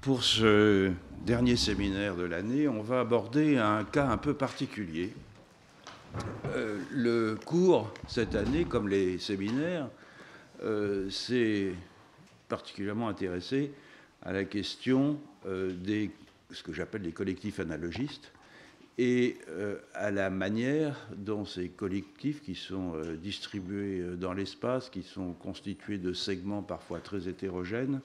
Pour ce dernier séminaire de l'année, on va aborder un cas un peu particulier. Le cours, cette année, comme les séminaires, s'est particulièrement intéressé à la question ce que j'appelle des collectifs analogistes, et à la manière dont ces collectifs, qui sont distribués dans l'espace, qui sont constitués de segments parfois très hétérogènes,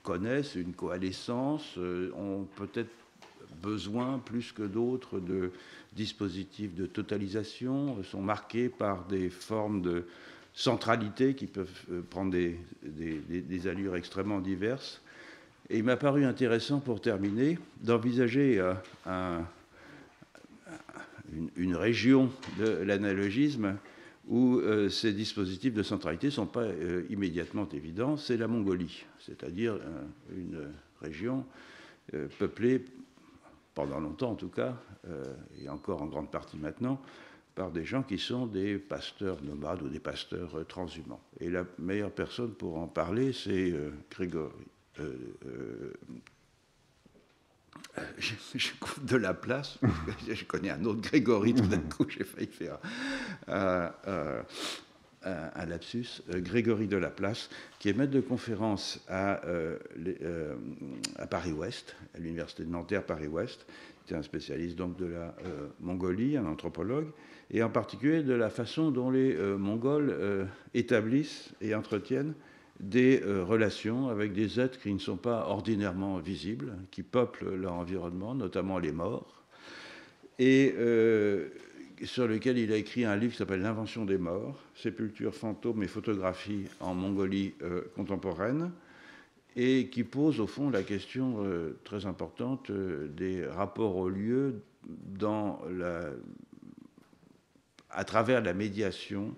connaissent une coalescence, ont peut-être besoin plus que d'autres de dispositifs de totalisation, sont marqués par des formes de centralité qui peuvent prendre des allures extrêmement diverses. Et il m'a paru intéressant, pour terminer, d'envisager une région de l'analogisme où ces dispositifs de centralité ne sont pas immédiatement évidents. C'est la Mongolie, c'est-à-dire une région peuplée, pendant longtemps en tout cas, et encore en grande partie maintenant, par des gens qui sont des pasteurs nomades ou des pasteurs transhumants. Et la meilleure personne pour en parler, c'est Grégory. Je coupe de la place, parce que je connais un autre Grégory, tout d'un coup j'ai failli faire un lapsus. Grégory de la Place, qui est maître de conférence à Paris-Ouest, à l'université de Nanterre Paris-Ouest. C'est un spécialiste donc de la Mongolie, un anthropologue, et en particulier de la façon dont les Mongols établissent et entretiennent des relations avec des êtres qui ne sont pas ordinairement visibles, qui peuplent leur environnement, notamment les morts, et sur lequel il a écrit un livre qui s'appelle L'invention des morts, sépultures, fantômes et photographies en Mongolie contemporaine, et qui pose au fond la question très importante des rapports au lieu à travers la médiation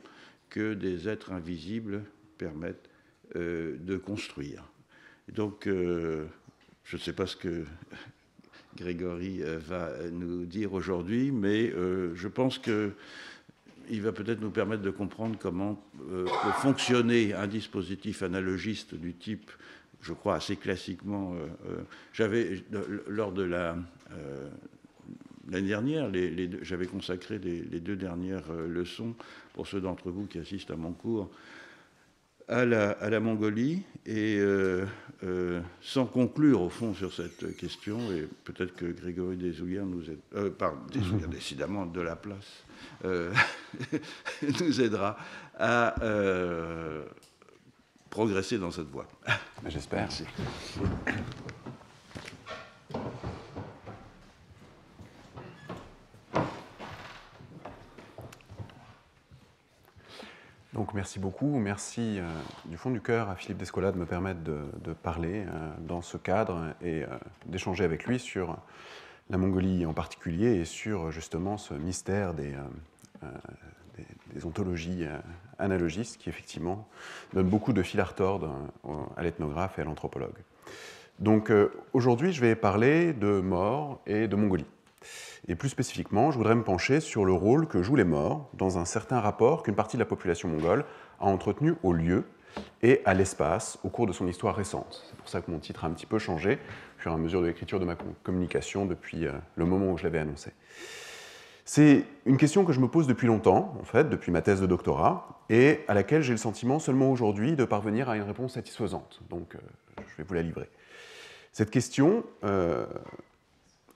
que des êtres invisibles permettent de construire. Donc, je ne sais pas ce que Grégory va nous dire aujourd'hui, mais je pense qu'il va peut-être nous permettre de comprendre comment peut fonctionner un dispositif analogiste du type, je crois assez classiquement, lors de l'année dernière, j'avais consacré les 2 dernières leçons, pour ceux d'entre vous qui assistent à mon cours, à la Mongolie, et sans conclure au fond sur cette question, et peut-être que Grégory Desoulières nous aide, Desoulières décidément de la place, nous aidera à progresser dans cette voie. J'espère. Merci. Donc merci beaucoup, merci du fond du cœur à Philippe Descola de me permettre de parler dans ce cadre et d'échanger avec lui sur la Mongolie en particulier et sur justement ce mystère des ontologies analogistes qui effectivement donnent beaucoup de fil à retordre à l'ethnographe et à l'anthropologue. Donc aujourd'hui je vais parler de mort et de Mongolie. Et plus spécifiquement, je voudrais me pencher sur le rôle que jouent les morts dans un certain rapport qu'une partie de la population mongole a entretenu au lieu et à l'espace au cours de son histoire récente. C'est pour ça que mon titre a un petit peu changé au fur et à mesure de l'écriture de ma communication depuis le moment où je l'avais annoncé. C'est une question que je me pose depuis longtemps, en fait, depuis ma thèse de doctorat, et à laquelle j'ai le sentiment seulement aujourd'hui de parvenir à une réponse satisfaisante. Donc, je vais vous la livrer. Cette question,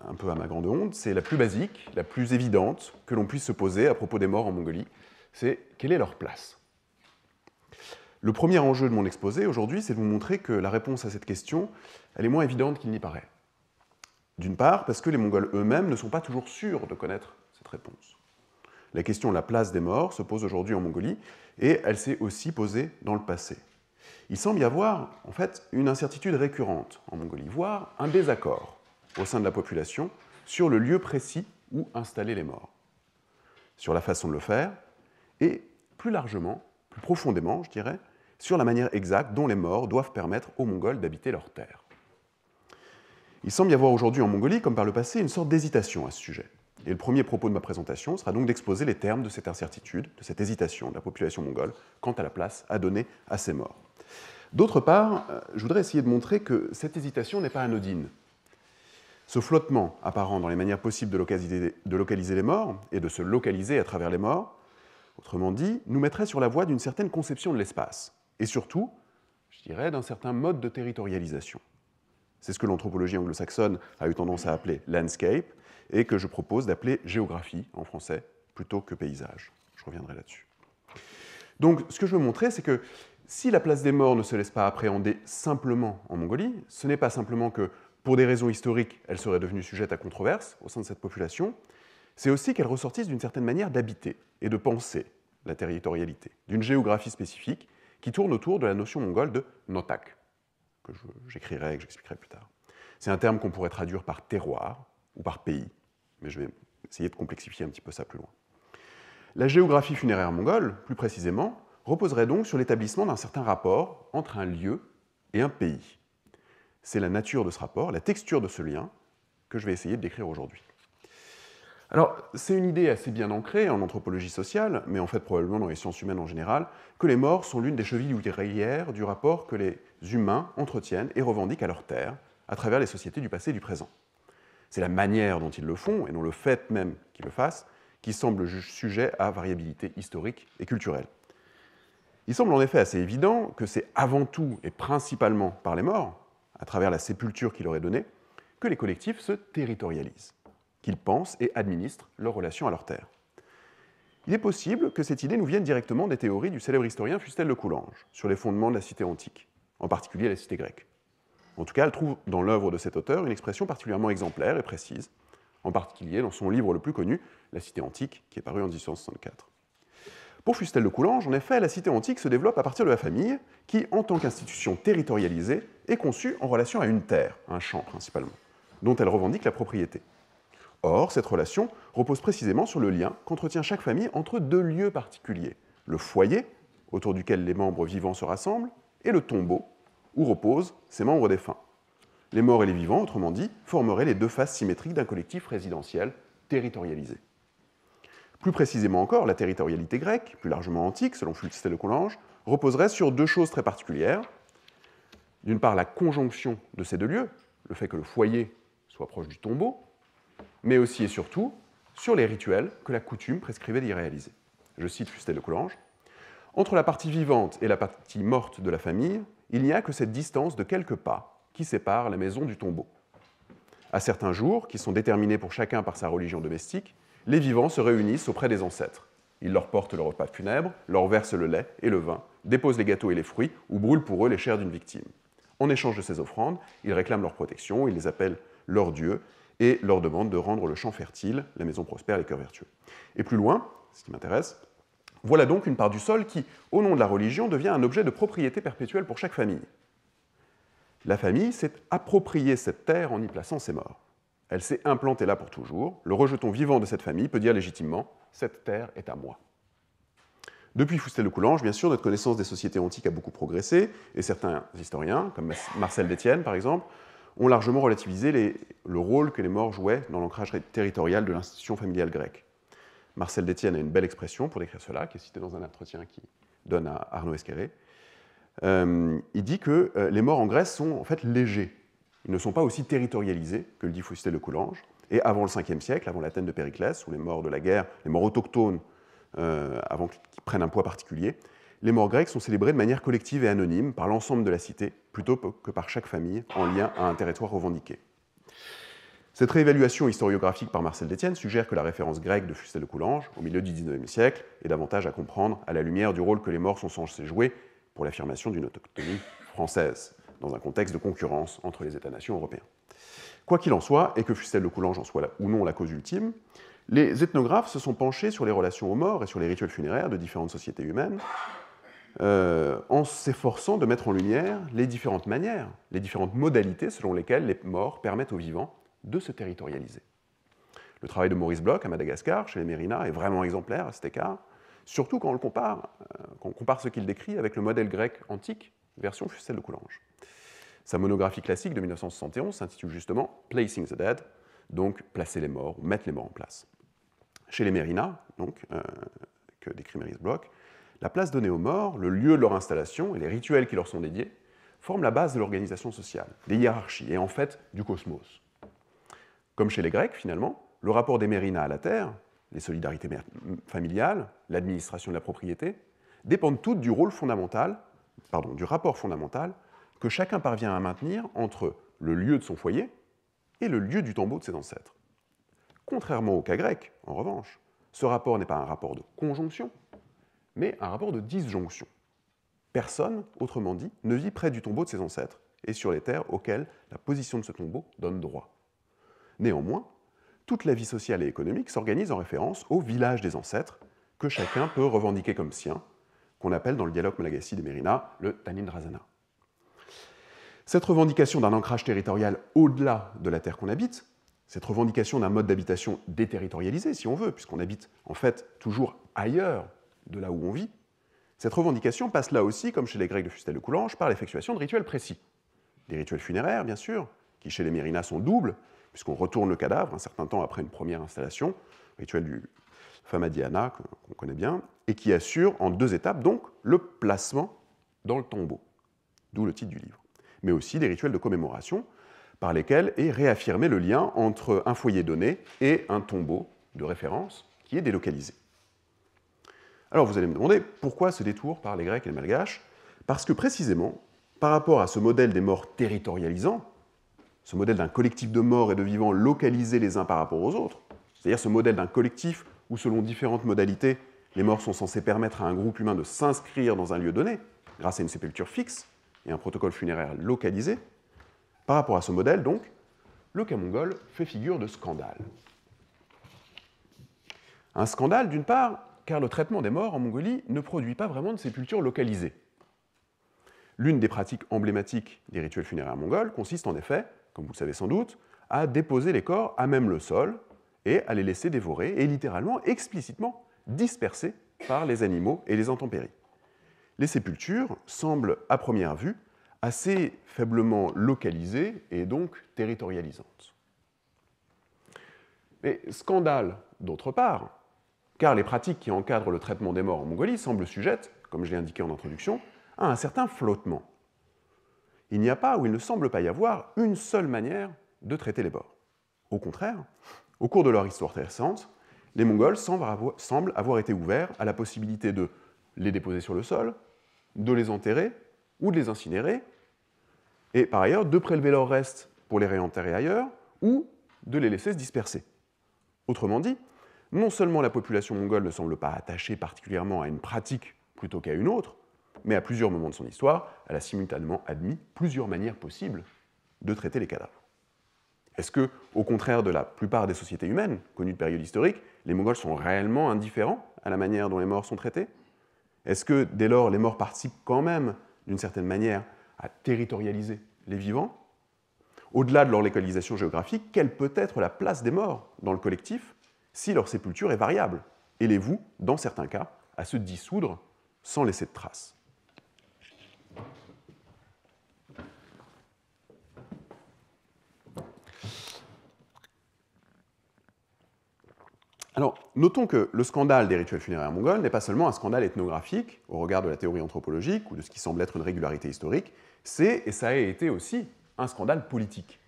un peu à ma grande honte, c'est la plus basique, la plus évidente que l'on puisse se poser à propos des morts en Mongolie. C'est quelle est leur place ? Le premier enjeu de mon exposé aujourd'hui, c'est de vous montrer que la réponse à cette question, elle est moins évidente qu'il n'y paraît. D'une part, parce que les Mongols eux-mêmes ne sont pas toujours sûrs de connaître cette réponse. La question de la place des morts se pose aujourd'hui en Mongolie, et elle s'est aussi posée dans le passé. Il semble y avoir, en fait, une incertitude récurrente en Mongolie, voire un désaccord au sein de la population sur le lieu précis où installer les morts, sur la façon de le faire, et plus largement, plus profondément, je dirais, sur la manière exacte dont les morts doivent permettre aux Mongols d'habiter leur terre. Il semble y avoir aujourd'hui en Mongolie, comme par le passé, une sorte d'hésitation à ce sujet. Et le premier propos de ma présentation sera donc d'exposer les termes de cette incertitude, de cette hésitation de la population mongole quant à la place à donner à ces morts. D'autre part, je voudrais essayer de montrer que cette hésitation n'est pas anodine. Ce flottement apparent dans les manières possibles de localiser les morts et de se localiser à travers les morts, autrement dit, nous mettrait sur la voie d'une certaine conception de l'espace, et surtout, je dirais, d'un certain mode de territorialisation. C'est ce que l'anthropologie anglo-saxonne a eu tendance à appeler landscape, et que je propose d'appeler géographie en français, plutôt que paysage. Je reviendrai là-dessus. Donc, ce que je veux montrer, c'est que si la place des morts ne se laisse pas appréhender simplement en Mongolie, ce n'est pas simplement que, pour des raisons historiques, elle serait devenue sujette à controverse au sein de cette population, c'est aussi qu'elle ressortisse d'une certaine manière d'habiter et de penser la territorialité, d'une géographie spécifique qui tourne autour de la notion mongole de notak, que j'écrirai et que j'expliquerai plus tard. C'est un terme qu'on pourrait traduire par terroir ou par pays, mais je vais essayer de complexifier un petit peu ça plus loin. La géographie funéraire mongole, plus précisément, reposerait donc sur l'établissement d'un certain rapport entre un lieu et un pays. C'est la nature de ce rapport, la texture de ce lien, que je vais essayer de décrire aujourd'hui. Alors, c'est une idée assez bien ancrée en anthropologie sociale, mais en fait probablement dans les sciences humaines en général, que les morts sont l'une des chevilles ouvrières du rapport que les humains entretiennent et revendiquent à leur terre, à travers les sociétés du passé et du présent. C'est la manière dont ils le font, et non le fait même qu'ils le fassent, qui semble sujet à variabilité historique et culturelle. Il semble en effet assez évident que c'est avant tout et principalement par les morts, à travers la sépulture qu'il leur est donnée, que les collectifs se territorialisent, qu'ils pensent et administrent leurs relations à leur terre. Il est possible que cette idée nous vienne directement des théories du célèbre historien Fustel de Coulanges sur les fondements de la cité antique, en particulier la cité grecque. En tout cas, elle trouve dans l'œuvre de cet auteur une expression particulièrement exemplaire et précise, en particulier dans son livre le plus connu, La cité antique, qui est paru en 1864. Pour Fustel de Coulanges, en effet, la cité antique se développe à partir de la famille, qui, en tant qu'institution territorialisée, est conçue en relation à une terre, un champ principalement, dont elle revendique la propriété. Or, cette relation repose précisément sur le lien qu'entretient chaque famille entre deux lieux particuliers, le foyer, autour duquel les membres vivants se rassemblent, et le tombeau, où reposent ses membres défunts. Les morts et les vivants, autrement dit, formeraient les deux faces symétriques d'un collectif résidentiel territorialisé. Plus précisément encore, la territorialité grecque, plus largement antique, selon Fustel de Coulanges, reposerait sur deux choses très particulières. D'une part, la conjonction de ces deux lieux, le fait que le foyer soit proche du tombeau, mais aussi et surtout sur les rituels que la coutume prescrivait d'y réaliser. Je cite Fustel de Coulanges. « Entre la partie vivante et la partie morte de la famille, il n'y a que cette distance de quelques pas qui sépare la maison du tombeau. À certains jours, qui sont déterminés pour chacun par sa religion domestique, les vivants se réunissent auprès des ancêtres. Ils leur portent le repas funèbre, leur versent le lait et le vin, déposent les gâteaux et les fruits, ou brûlent pour eux les chairs d'une victime. En échange de ces offrandes, ils réclament leur protection, ils les appellent leurs dieux, et leur demandent de rendre le champ fertile, la maison prospère, les cœurs vertueux. Et plus loin, ce qui m'intéresse, voilà donc une part du sol qui, au nom de la religion, devient un objet de propriété perpétuelle pour chaque famille. La famille s'est appropriée cette terre en y plaçant ses morts. Elle s'est implantée là pour toujours. Le rejeton vivant de cette famille peut dire légitimement « cette terre est à moi ». Depuis Fustel de Coulanges, bien sûr, notre connaissance des sociétés antiques a beaucoup progressé, et certains historiens, comme Marcel d'Étienne par exemple, ont largement relativisé le rôle que les morts jouaient dans l'ancrage territorial de l'institution familiale grecque. Marcel d'Étienne a une belle expression pour décrire cela, qui est citée dans un entretien qu'il donne à Arnaud Esquerré. Il dit que les morts en Grèce sont en fait légers. Ils ne sont pas aussi territorialisés que le dit Fustel de Coulanges. Et avant le 5e siècle, avant l'Athènes de Périclès, où les morts de la guerre, les morts autochtones, avant qu'ils prennent un poids particulier, les morts grecs sont célébrés de manière collective et anonyme par l'ensemble de la cité, plutôt que par chaque famille en lien à un territoire revendiqué. Cette réévaluation historiographique par Marcel d'Étienne suggère que la référence grecque de Fustel de Coulanges, au milieu du XIXe siècle, est davantage à comprendre à la lumière du rôle que les morts sont censés jouer pour l'affirmation d'une autochtonie française, dans un contexte de concurrence entre les États-nations européens. Quoi qu'il en soit, et que Fustel de Coulanges en soit ou non la cause ultime, les ethnographes se sont penchés sur les relations aux morts et sur les rituels funéraires de différentes sociétés humaines, en s'efforçant de mettre en lumière les différentes manières, les différentes modalités selon lesquelles les morts permettent aux vivants de se territorialiser. Le travail de Maurice Bloch à Madagascar, chez les Mérinas, est vraiment exemplaire à cet écart, surtout quand on compare ce qu'il décrit avec le modèle grec antique, version Fustel de Coulanges. Sa monographie classique de 1971 s'intitule justement « Placing the Dead », donc « placer les morts » ou « mettre les morts en place ». Chez les Mérinas, donc, que décrit Maurice Bloch, la place donnée aux morts, le lieu de leur installation et les rituels qui leur sont dédiés forment la base de l'organisation sociale, des hiérarchies et en fait du cosmos. Comme chez les Grecs, finalement, le rapport des Mérinas à la terre, les solidarités familiales, l'administration de la propriété, dépendent toutes du rapport fondamental que chacun parvient à maintenir entre le lieu de son foyer et le lieu du tombeau de ses ancêtres. Contrairement au cas grec, en revanche, ce rapport n'est pas un rapport de conjonction, mais un rapport de disjonction. Personne, autrement dit, ne vit près du tombeau de ses ancêtres et sur les terres auxquelles la position de ce tombeau donne droit. Néanmoins, toute la vie sociale et économique s'organise en référence au village des ancêtres, que chacun peut revendiquer comme sien, qu'on appelle dans le dialogue Malagasy des Mérinas le Tanindrasana. Cette revendication d'un ancrage territorial au-delà de la terre qu'on habite, cette revendication d'un mode d'habitation déterritorialisé, si on veut, puisqu'on habite en fait toujours ailleurs de là où on vit, cette revendication passe là aussi, comme chez les Grecs de Fustel de Coulanges, par l'effectuation de rituels précis. Des rituels funéraires, bien sûr, qui chez les Mérinas sont doubles, puisqu'on retourne le cadavre un certain temps après une première installation, rituel du Famadiana, qu'on connaît bien, et qui assure en 2 étapes donc le placement dans le tombeau, d'où le titre du livre. Mais aussi des rituels de commémoration, par lesquels est réaffirmé le lien entre un foyer donné et un tombeau de référence qui est délocalisé. Alors vous allez me demander pourquoi ce détour par les Grecs et les Malgaches? Parce que précisément, par rapport à ce modèle des morts territorialisants, ce modèle d'un collectif de morts et de vivants localisés les uns par rapport aux autres, c'est-à-dire ce modèle d'un collectif où, selon différentes modalités, les morts sont censés permettre à un groupe humain de s'inscrire dans un lieu donné, grâce à une sépulture fixe et un protocole funéraire localisé, par rapport à ce modèle, donc, le cas mongol fait figure de scandale. Un scandale, d'une part, car le traitement des morts en Mongolie ne produit pas vraiment de sépulture localisée. L'une des pratiques emblématiques des rituels funéraires mongols consiste en effet, comme vous le savez sans doute, à déposer les corps à même le sol et à les laisser dévorer et littéralement, explicitement, dispersés par les animaux et les intempéries. Les sépultures semblent, à première vue, assez faiblement localisées et donc territorialisantes. Mais scandale, d'autre part, car les pratiques qui encadrent le traitement des morts en Mongolie semblent sujettes, comme je l'ai indiqué en introduction, à un certain flottement. Il n'y a pas, ou il ne semble pas y avoir, une seule manière de traiter les morts. Au contraire, au cours de leur histoire récente, les Mongols semblent avoir été ouverts à la possibilité de les déposer sur le sol, de les enterrer ou de les incinérer, et par ailleurs de prélever leurs restes pour les réenterrer ailleurs ou de les laisser se disperser. Autrement dit, non seulement la population mongole ne semble pas attachée particulièrement à une pratique plutôt qu'à une autre, mais à plusieurs moments de son histoire, elle a simultanément admis plusieurs manières possibles de traiter les cadavres. Est-ce que, au contraire de la plupart des sociétés humaines connues de période historique, les Mongols sont réellement indifférents à la manière dont les morts sont traités? Est-ce que, dès lors, les morts participent quand même, d'une certaine manière, à territorialiser les vivants? Au-delà de leur localisation géographique, quelle peut être la place des morts dans le collectif si leur sépulture est variable et les voue, dans certains cas, à se dissoudre sans laisser de traces? Alors, notons que le scandale des rituels funéraires mongols n'est pas seulement un scandale ethnographique, au regard de la théorie anthropologique ou de ce qui semble être une régularité historique, c'est, et ça a été aussi, un scandale politique,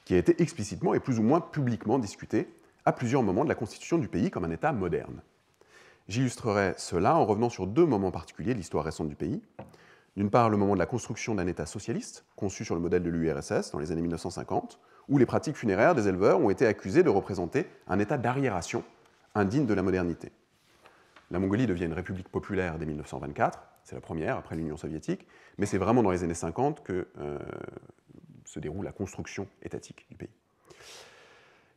qui a été explicitement et plus ou moins publiquement discuté à plusieurs moments de la constitution du pays comme un État moderne. J'illustrerai cela en revenant sur 2 moments particuliers de l'histoire récente du pays. D'une part, le moment de la construction d'un État socialiste, conçu sur le modèle de l'URSS dans les années 1950, où les pratiques funéraires des éleveurs ont été accusées de représenter un état d'arriération indigne de la modernité. La Mongolie devient une république populaire dès 1924, c'est la première après l'Union soviétique, mais c'est vraiment dans les années 50 que se déroule la construction étatique du pays.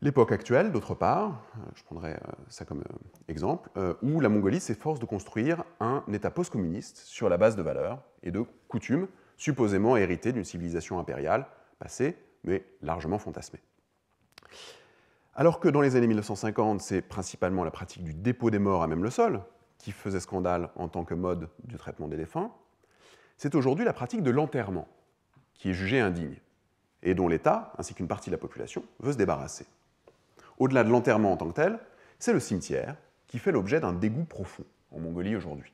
L'époque actuelle, d'autre part, je prendrai ça comme exemple, où la Mongolie s'efforce de construire un État post-communiste sur la base de valeurs et de coutumes supposément héritées d'une civilisation impériale passée, mais largement fantasmée. Alors que dans les années 1950, c'est principalement la pratique du dépôt des morts à même le sol qui faisait scandale en tant que mode du traitement des défunts, c'est aujourd'hui la pratique de l'enterrement qui est jugée indigne et dont l'État, ainsi qu'une partie de la population, veut se débarrasser. Au-delà de l'enterrement en tant que tel, c'est le cimetière qui fait l'objet d'un dégoût profond en Mongolie aujourd'hui.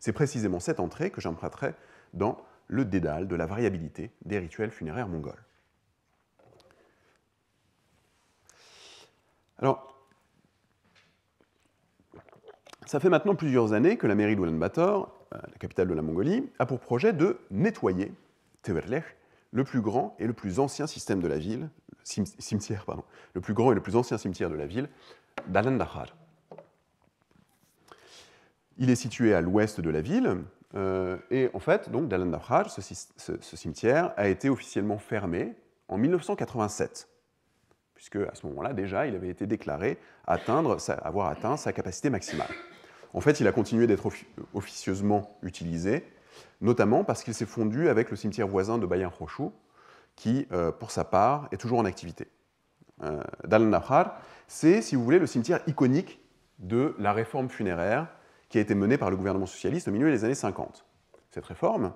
C'est précisément cette entrée que j'emprunterai dans le dédale de la variabilité des rituels funéraires mongols. Alors, ça fait maintenant plusieurs années que la mairie d'Oulan-Bator, la capitale de la Mongolie, a pour projet de nettoyer Teverlech, le plus grand et le plus ancien système de la ville, le plus grand et le plus ancien cimetière de la ville, d'Alandahar. Il est situé à l'ouest de la ville, et en fait, donc, d'Alandahar, ce cimetière a été officiellement fermé en 1987, puisque à ce moment-là, déjà, il avait été déclaré avoir atteint sa capacité maximale. En fait, il a continué d'être officieusement utilisé, notamment parce qu'il s'est fondu avec le cimetière voisin de Bayan Khoshu, qui, pour sa part, est toujours en activité. D'Al-Nahar, c'est, si vous voulez, le cimetière iconique de la réforme funéraire qui a été menée par le gouvernement socialiste au milieu des années 50. Cette réforme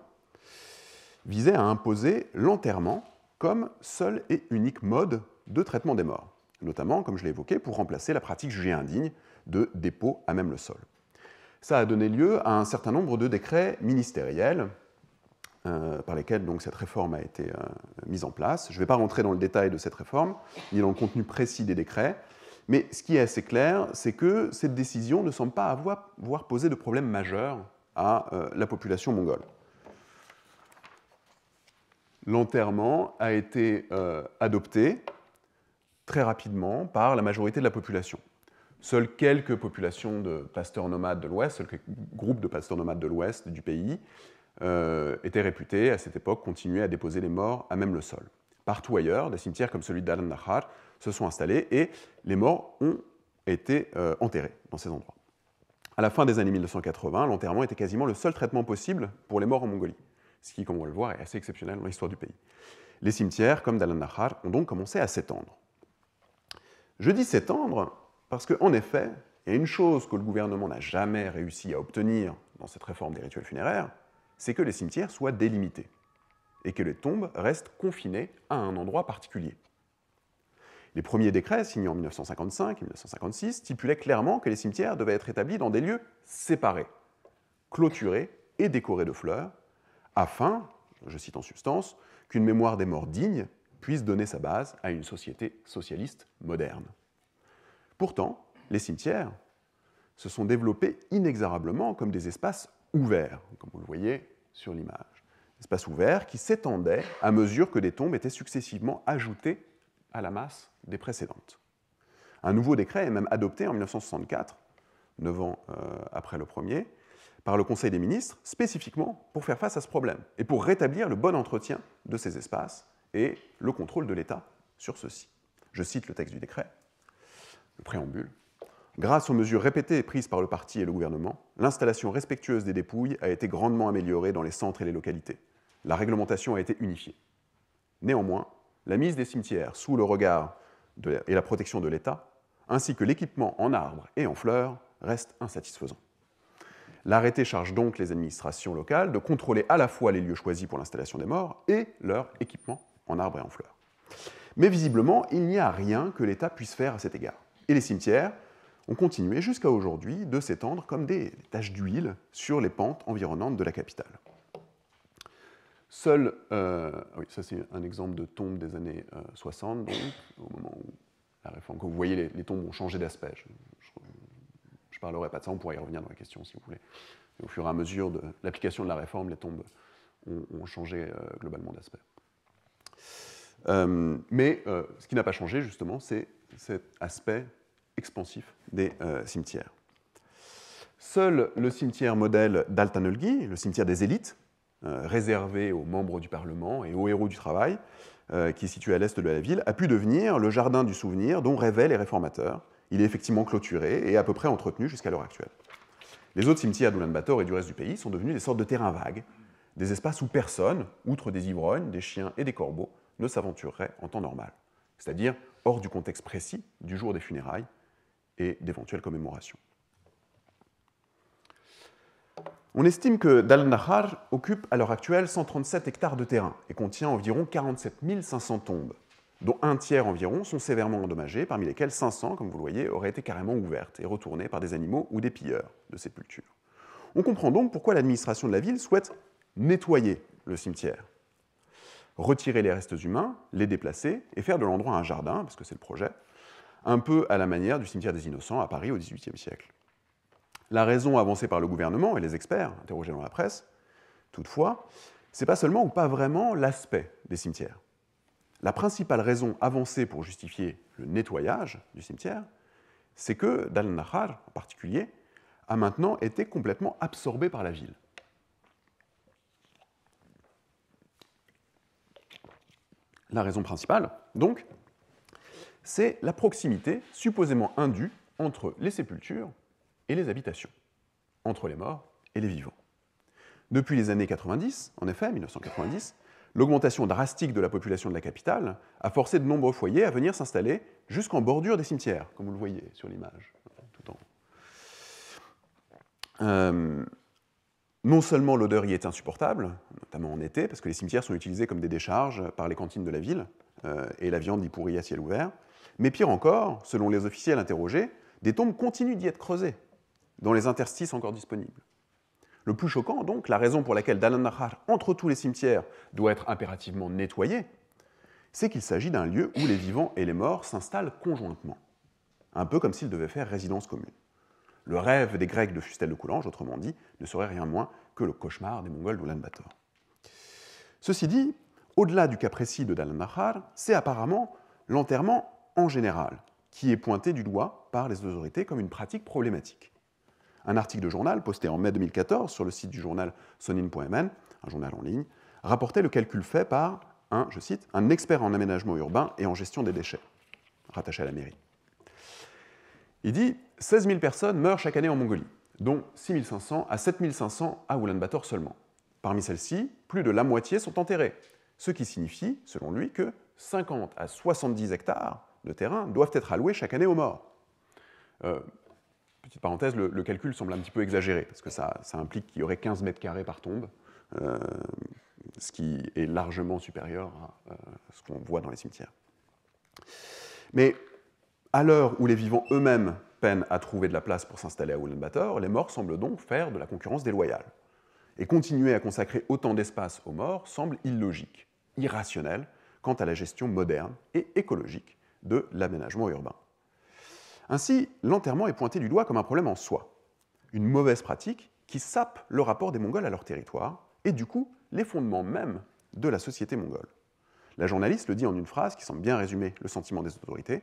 visait à imposer l'enterrement comme seul et unique mode de traitement des morts, notamment, comme je l'ai évoqué, pour remplacer la pratique jugée indigne de dépôt à même le sol. Ça a donné lieu à un certain nombre de décrets ministériels par lesquels donc, cette réforme a été mise en place. Je ne vais pas rentrer dans le détail de cette réforme, ni dans le contenu précis des décrets, mais ce qui est assez clair, c'est que cette décision ne semble pas avoir posé de problème majeur à la population mongole. L'enterrement a été adopté très rapidement par la majorité de la population. Seules quelques populations de pasteurs nomades de l'Ouest, seuls quelques groupes de pasteurs nomades de l'Ouest du pays étaient réputés, à cette époque, continuer à déposer les morts à même le sol. Partout ailleurs, des cimetières comme celui d'Al-Nahar se sont installés et les morts ont été enterrés dans ces endroits. À la fin des années 1980, l'enterrement était quasiment le seul traitement possible pour les morts en Mongolie, ce qui, comme on va le voir, est assez exceptionnel dans l'histoire du pays. Les cimetières, comme d'Al-Nahar, ont donc commencé à s'étendre. Je dis s'étendre parce qu'en effet, il y a une chose que le gouvernement n'a jamais réussi à obtenir dans cette réforme des rituels funéraires, c'est que les cimetières soient délimités et que les tombes restent confinées à un endroit particulier. Les premiers décrets, signés en 1955 et 1956, stipulaient clairement que les cimetières devaient être établis dans des lieux séparés, clôturés et décorés de fleurs, afin, je cite en substance, qu'une mémoire des morts digne puisse donner sa base à une société socialiste moderne. Pourtant, les cimetières se sont développés inexorablement comme des espaces ouverts, comme vous le voyez sur l'image. Espaces ouverts qui s'étendaient à mesure que des tombes étaient successivement ajoutées à la masse des précédentes. Un nouveau décret est même adopté en 1964, 9 ans après le premier, par le Conseil des ministres, spécifiquement pour faire face à ce problème et pour rétablir le bon entretien de ces espaces et le contrôle de l'État sur ceux-ci. Je cite le texte du décret, le préambule. Grâce aux mesures répétées prises par le parti et le gouvernement, l'installation respectueuse des dépouilles a été grandement améliorée dans les centres et les localités. La réglementation a été unifiée. Néanmoins, la mise des cimetières sous le regard et la protection de l'État, ainsi que l'équipement en arbres et en fleurs, reste insatisfaisant. L'arrêté charge donc les administrations locales de contrôler à la fois les lieux choisis pour l'installation des morts et leur équipement en arbres et en fleurs. Mais visiblement, il n'y a rien que l'État puisse faire à cet égard. Et les cimetières ont continué jusqu'à aujourd'hui de s'étendre comme des taches d'huile sur les pentes environnantes de la capitale. Ça c'est un exemple de tombe des années 60, donc, au moment où la réforme, comme vous voyez, les tombes ont changé d'aspect. Je ne parlerai pas de ça, on pourra y revenir dans la question si vous voulez. Et au fur et à mesure de l'application de la réforme, les tombes ont changé globalement d'aspect. Mais ce qui n'a pas changé, justement, c'est cet aspect expansif des cimetières. Seul le cimetière modèle d'Altanölgi, le cimetière des élites, réservé aux membres du Parlement et aux héros du travail, qui est situé à l'est de la ville, a pu devenir le jardin du souvenir dont rêvaient les réformateurs. Il est effectivement clôturé et à peu près entretenu jusqu'à l'heure actuelle. Les autres cimetières d'Oulan-Bator et du reste du pays sont devenus des sortes de terrains vagues, des espaces où personne, outre des ivrognes, des chiens et des corbeaux, ne s'aventurerait en temps normal, c'est-à-dire hors du contexte précis du jour des funérailles et d'éventuelles commémorations. On estime que Dal-Nahar occupe à l'heure actuelle 137 hectares de terrain et contient environ 47 500 tombes, dont un tiers environ sont sévèrement endommagées, parmi lesquelles 500, comme vous le voyez, auraient été carrément ouvertes et retournées par des animaux ou des pilleurs de sépultures. On comprend donc pourquoi l'administration de la ville souhaite nettoyer le cimetière, retirer les restes humains, les déplacer et faire de l'endroit un jardin, parce que c'est le projet, un peu à la manière du cimetière des Innocents à Paris au XVIIIe siècle. La raison avancée par le gouvernement et les experts interrogés dans la presse, toutefois, c'est pas seulement ou pas vraiment l'aspect des cimetières. La principale raison avancée pour justifier le nettoyage du cimetière, c'est que Dal Nahar, en particulier, a maintenant été complètement absorbé par la ville. La raison principale, donc, c'est la proximité supposément indue entre les sépultures et les habitations, entre les morts et les vivants. Depuis les années 90, en effet, 1990, l'augmentation drastique de la population de la capitale a forcé de nombreux foyers à venir s'installer jusqu'en bordure des cimetières, comme vous le voyez sur l'image, tout en haut. Non seulement l'odeur y est insupportable, notamment en été, parce que les cimetières sont utilisés comme des décharges par les cantines de la ville, et la viande y pourrit à ciel ouvert, mais pire encore, selon les officiels interrogés, des tombes continuent d'y être creusées, dans les interstices encore disponibles. Le plus choquant, donc, la raison pour laquelle Dal Nahar, entre tous les cimetières, doit être impérativement nettoyé, c'est qu'il s'agit d'un lieu où les vivants et les morts s'installent conjointement, un peu comme s'ils devaient faire résidence commune. Le rêve des Grecs de Fustel de Coulanges, autrement dit, ne serait rien moins que le cauchemar des Mongols d'Oulan-Bator. Ceci dit, au-delà du cas précis de Dal Nahar, c'est apparemment l'enterrement en général qui est pointé du doigt par les autorités comme une pratique problématique. Un article de journal posté en mai 2014 sur le site du journal sonin.mn, un journal en ligne, rapportait le calcul fait par je cite, un expert en aménagement urbain et en gestion des déchets, rattaché à la mairie. Il dit « 16 000 personnes meurent chaque année en Mongolie, dont 6 500 à 7 500 à Oulan-Bator seulement. Parmi celles-ci, plus de la moitié sont enterrées, ce qui signifie, selon lui, que 50 à 70 hectares de terrain doivent être alloués chaque année aux morts. » Petite parenthèse, le calcul semble un petit peu exagéré, parce que ça implique qu'il y aurait 15 mètres carrés par tombe, ce qui est largement supérieur à ce qu'on voit dans les cimetières. Mais à l'heure où les vivants eux-mêmes peinent à trouver de la place pour s'installer à Oulan-Bator, les morts semblent donc faire de la concurrence déloyale. Et continuer à consacrer autant d'espace aux morts semble illogique, irrationnel quant à la gestion moderne et écologique de l'aménagement urbain. Ainsi, l'enterrement est pointé du doigt comme un problème en soi, une mauvaise pratique qui sape le rapport des Mongols à leur territoire et du coup les fondements même de la société mongole. La journaliste le dit en une phrase qui semble bien résumer le sentiment des autorités,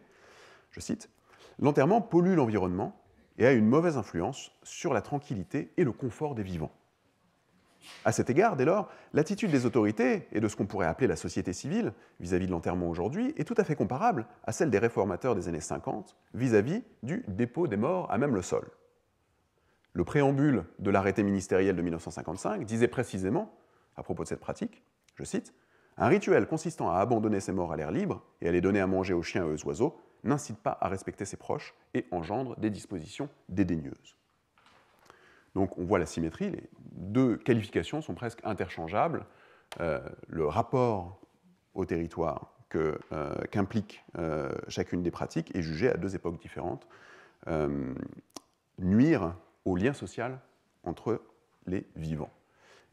je cite, « L'enterrement pollue l'environnement et a une mauvaise influence sur la tranquillité et le confort des vivants. » À cet égard, dès lors, l'attitude des autorités et de ce qu'on pourrait appeler la société civile vis-à-vis de l'enterrement aujourd'hui est tout à fait comparable à celle des réformateurs des années 50 vis-à-vis du dépôt des morts à même le sol. Le préambule de l'arrêté ministériel de 1955 disait précisément, à propos de cette pratique, je cite, « Un rituel consistant à abandonner ses morts à l'air libre et à les donner à manger aux chiens et aux oiseaux n'incite pas à respecter ses proches et engendre des dispositions dédaigneuses. » Donc on voit la symétrie, les deux qualifications sont presque interchangeables. Le rapport au territoire qu'implique chacune des pratiques est jugé à deux époques différentes, nuire au lien social entre les vivants.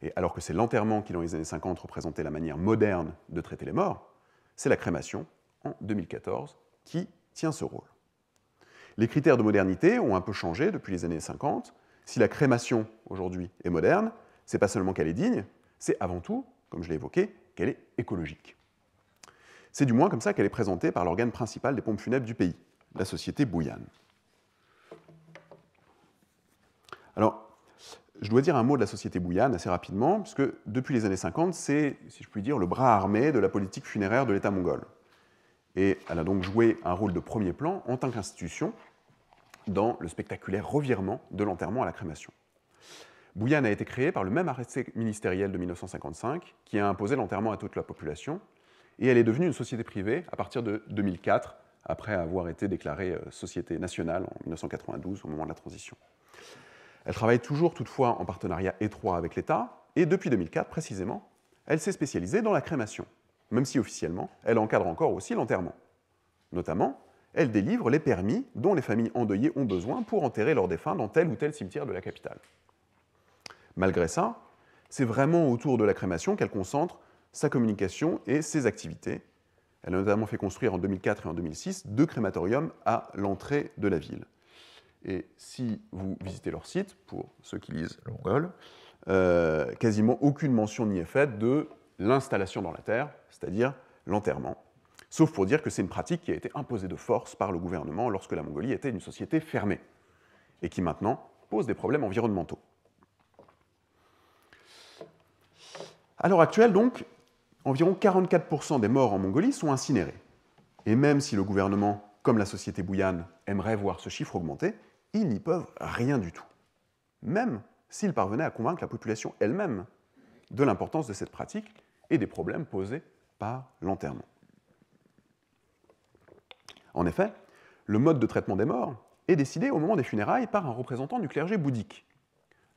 Et alors que c'est l'enterrement qui, dans les années 50, représentait la manière moderne de traiter les morts, c'est la crémation, en 2014, qui tient ce rôle. Les critères de modernité ont un peu changé depuis les années 50. Si la crémation, aujourd'hui, est moderne, ce n'est pas seulement qu'elle est digne, c'est avant tout, comme je l'ai évoqué, qu'elle est écologique. C'est du moins comme ça qu'elle est présentée par l'organe principal des pompes funèbres du pays, la société Bouyan. Alors, je dois dire un mot de la société Bouyan assez rapidement, puisque depuis les années 50, c'est, si je puis dire, le bras armé de la politique funéraire de l'État mongol. Et elle a donc joué un rôle de premier plan en tant qu'institution dans le spectaculaire revirement de l'enterrement à la crémation. Bouyan a été créée par le même arrêté ministériel de 1955 qui a imposé l'enterrement à toute la population, et elle est devenue une société privée à partir de 2004, après avoir été déclarée société nationale en 1992 au moment de la transition. Elle travaille toujours toutefois en partenariat étroit avec l'État, et depuis 2004 précisément, elle s'est spécialisée dans la crémation, même si officiellement, elle encadre encore aussi l'enterrement. Notamment, elle délivre les permis dont les familles endeuillées ont besoin pour enterrer leurs défunts dans tel ou tel cimetière de la capitale. Malgré ça, c'est vraiment autour de la crémation qu'elle concentre sa communication et ses activités. Elle a notamment fait construire en 2004 et en 2006 2 crématoriums à l'entrée de la ville. Et si vous visitez leur site, pour ceux qui lisent le mongol, quasiment aucune mention n'y est faite de l'installation dans la terre, c'est-à-dire l'enterrement, sauf pour dire que c'est une pratique qui a été imposée de force par le gouvernement lorsque la Mongolie était une société fermée, et qui maintenant pose des problèmes environnementaux. À l'heure actuelle, donc, environ 44% des morts en Mongolie sont incinérés. Et même si le gouvernement, comme la société bouillane, aimerait voir ce chiffre augmenter, ils n'y peuvent rien du tout. Même s'ils parvenaient à convaincre la population elle-même de l'importance de cette pratique et des problèmes posés par l'enterrement. En effet, le mode de traitement des morts est décidé au moment des funérailles par un représentant du clergé bouddhique,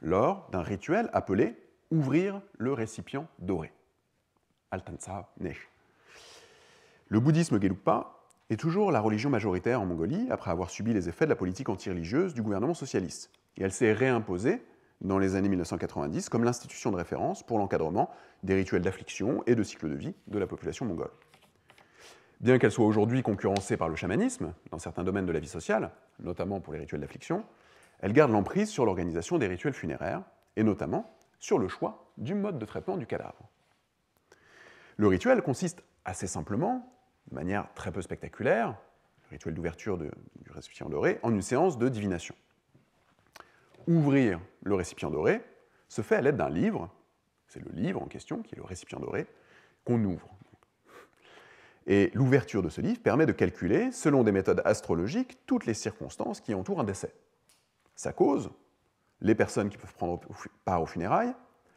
lors d'un rituel appelé « ouvrir le récipient doré ». Altansa Nesh. Le bouddhisme Gelugpa est toujours la religion majoritaire en Mongolie après avoir subi les effets de la politique anti-religieuse du gouvernement socialiste. Et elle s'est réimposée dans les années 1990 comme l'institution de référence pour l'encadrement des rituels d'affliction et de cycle de vie de la population mongole. Bien qu'elle soit aujourd'hui concurrencée par le chamanisme dans certains domaines de la vie sociale, notamment pour les rituels d'affliction, elle garde l'emprise sur l'organisation des rituels funéraires et notamment sur le choix du mode de traitement du cadavre. Le rituel consiste assez simplement, de manière très peu spectaculaire, le rituel d'ouverture du récipient doré, en une séance de divination. Ouvrir le récipient doré se fait à l'aide d'un livre, c'est le livre en question, qui est le récipient doré, qu'on ouvre. Et l'ouverture de ce livre permet de calculer, selon des méthodes astrologiques, toutes les circonstances qui entourent un décès. Sa cause, les personnes qui peuvent prendre part aux funérailles,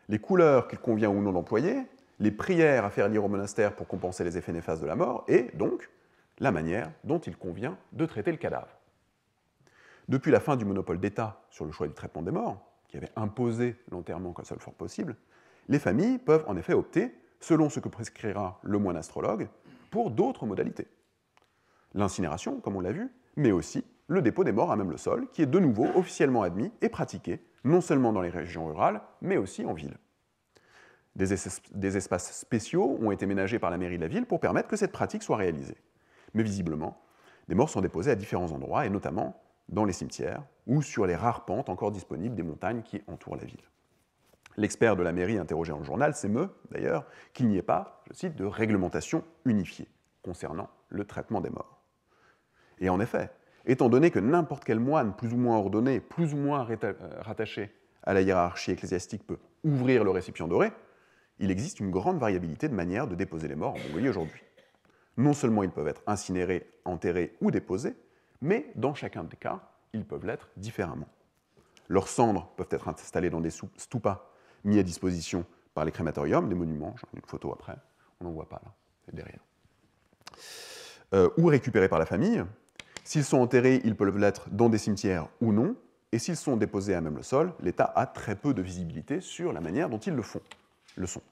les couleurs qu'il convient ou non d'employer, les prières à faire lire au monastère pour compenser les effets néfastes de la mort, et donc la manière dont il convient de traiter le cadavre. Depuis la fin du monopole d'État sur le choix du traitement des morts, qui avait imposé l'enterrement comme seule forme possible, les familles peuvent en effet opter, selon ce que prescrira le moine astrologue, pour d'autres modalités. L'incinération, comme on l'a vu, mais aussi le dépôt des morts à même le sol, qui est de nouveau officiellement admis et pratiqué, non seulement dans les régions rurales, mais aussi en ville. Des espaces spéciaux ont été ménagés par la mairie de la ville pour permettre que cette pratique soit réalisée. Mais visiblement, des morts sont déposés à différents endroits, et notamment dans les cimetières ou sur les rares pentes encore disponibles des montagnes qui entourent la ville. L'expert de la mairie interrogé dans le journal s'émeut, d'ailleurs, qu'il n'y ait pas, je cite, de réglementation unifiée concernant le traitement des morts. Et en effet, étant donné que n'importe quel moine plus ou moins ordonné, plus ou moins rattaché à la hiérarchie ecclésiastique peut ouvrir le récipient doré, il existe une grande variabilité de manières de déposer les morts en Mongolie aujourd'hui. Non seulement ils peuvent être incinérés, enterrés ou déposés, mais dans chacun des cas, ils peuvent l'être différemment. Leurs cendres peuvent être installées dans des stupas mis à disposition par les crématoriums, des monuments, j'en ai une photo après, on n'en voit pas là, c'est derrière. Ou récupérés par la famille. S'ils sont enterrés, ils peuvent l'être dans des cimetières ou non, et s'ils sont déposés à même le sol, l'État a très peu de visibilité sur la manière dont ils le sont.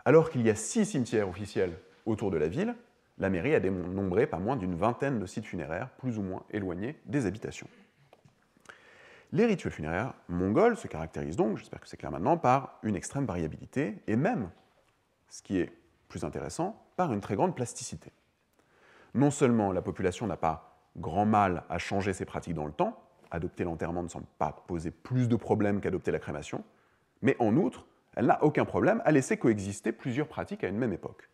Alors qu'il y a 6 cimetières officiels autour de la ville, la mairie a dénombré pas moins d'une vingtaine de sites funéraires plus ou moins éloignés des habitations. Les rituels funéraires mongols se caractérisent donc, j'espère que c'est clair maintenant, par une extrême variabilité et même, ce qui est plus intéressant, par une très grande plasticité. Non seulement la population n'a pas grand mal à changer ses pratiques dans le temps, adopter l'enterrement ne semble pas poser plus de problèmes qu'adopter la crémation, mais en outre, elle n'a aucun problème à laisser coexister plusieurs pratiques à une même époque.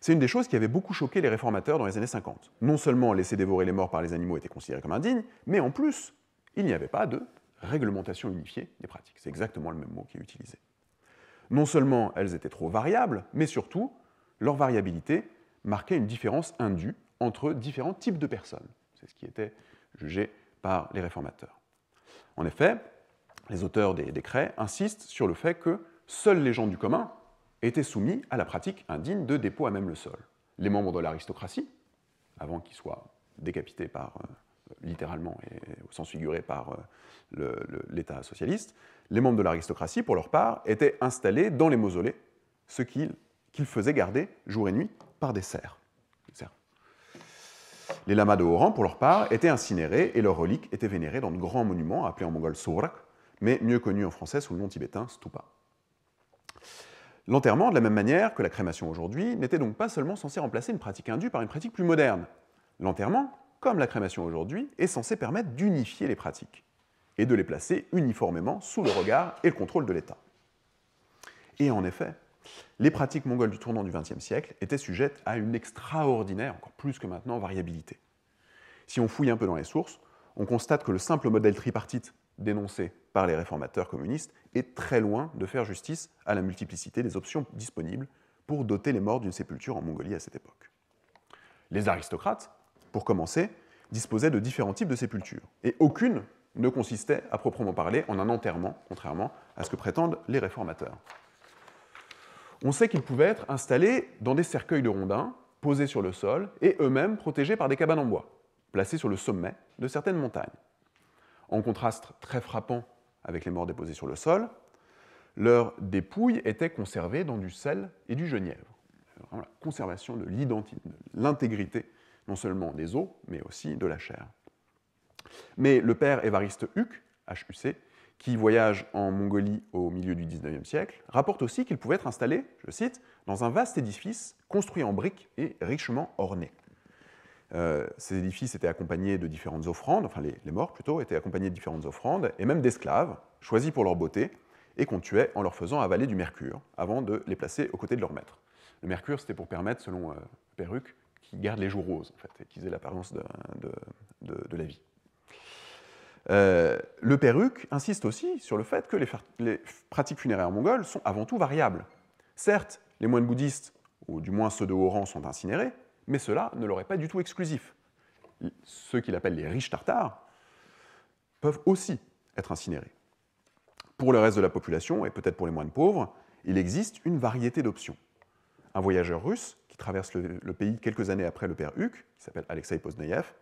C'est une des choses qui avait beaucoup choqué les réformateurs dans les années 50. Non seulement laisser dévorer les morts par les animaux était considéré comme indigne, mais en plus, il n'y avait pas de réglementation unifiée des pratiques. C'est exactement le même mot qui est utilisé. Non seulement elles étaient trop variables, mais surtout, leur variabilité marquait une différence indue entre différents types de personnes. C'est ce qui était jugé par les réformateurs. En effet, les auteurs des décrets insistent sur le fait que seuls les gens du commun étaient soumis à la pratique indigne de dépôt à même le sol. Les membres de l'aristocratie, avant qu'ils soient décapités littéralement et au sens figuré par l'État socialiste, les membres de l'aristocratie, pour leur part, étaient installés dans les mausolées, ce qu'ils faisaient garder jour et nuit par des cerfs. Les lamas de haut rang, pour leur part, étaient incinérés et leurs reliques étaient vénérées dans de grands monuments, appelés en mongol Sorak, mais mieux connu en français sous le nom tibétain stupa. L'enterrement, de la même manière que la crémation aujourd'hui, n'était donc pas seulement censé remplacer une pratique indue par une pratique plus moderne. L'enterrement, comme la crémation aujourd'hui, est censé permettre d'unifier les pratiques et de les placer uniformément sous le regard et le contrôle de l'État. Et en effet, les pratiques mongoles du tournant du XXe siècle étaient sujettes à une extraordinaire, encore plus que maintenant, variabilité. Si on fouille un peu dans les sources, on constate que le simple modèle tripartite dénoncé par les réformateurs communistes est très loin de faire justice à la multiplicité des options disponibles pour doter les morts d'une sépulture en Mongolie à cette époque. Les aristocrates, pour commencer, disposaient de différents types de sépultures, et aucune ne consistait à proprement parler en un enterrement, contrairement à ce que prétendent les réformateurs. On sait qu'ils pouvaient être installés dans des cercueils de rondins, posés sur le sol, et eux-mêmes protégés par des cabanes en bois, placées sur le sommet de certaines montagnes. En contraste très frappant avec les morts déposés sur le sol, leurs dépouilles étaient conservées dans du sel et du genièvre. Vraiment la conservation de l'identité, de l'intégrité, non seulement des os, mais aussi de la chair. Mais le père Évariste Huc, HUC, qui voyage en Mongolie au milieu du XIXe siècle, rapporte aussi qu'il pouvait être installé, je cite, dans un vaste édifice construit en briques et richement orné. Ces édifices étaient accompagnés de différentes offrandes, enfin les morts plutôt, étaient accompagnés de différentes offrandes, et même d'esclaves, choisis pour leur beauté, et qu'on tuait en leur faisant avaler du mercure, avant de les placer aux côtés de leur maître. Le mercure, c'était pour permettre, selon Perruque, qu'ils gardent les joues roses, en fait, et qu'ils aient l'apparence de la vie. Le Perruque insiste aussi sur le fait que les pratiques funéraires mongoles sont avant tout variables. Certes, les moines bouddhistes, ou du moins ceux de haut rang, sont incinérés, mais cela ne leur est pas du tout exclusif. Ceux qu'il appelle les riches tartares peuvent aussi être incinérés. Pour le reste de la population, et peut-être pour les moines pauvres, il existe une variété d'options. Un voyageur russe, qui traverse le pays quelques années après le père Huc, qui s'appelle Alexei Pozneyev,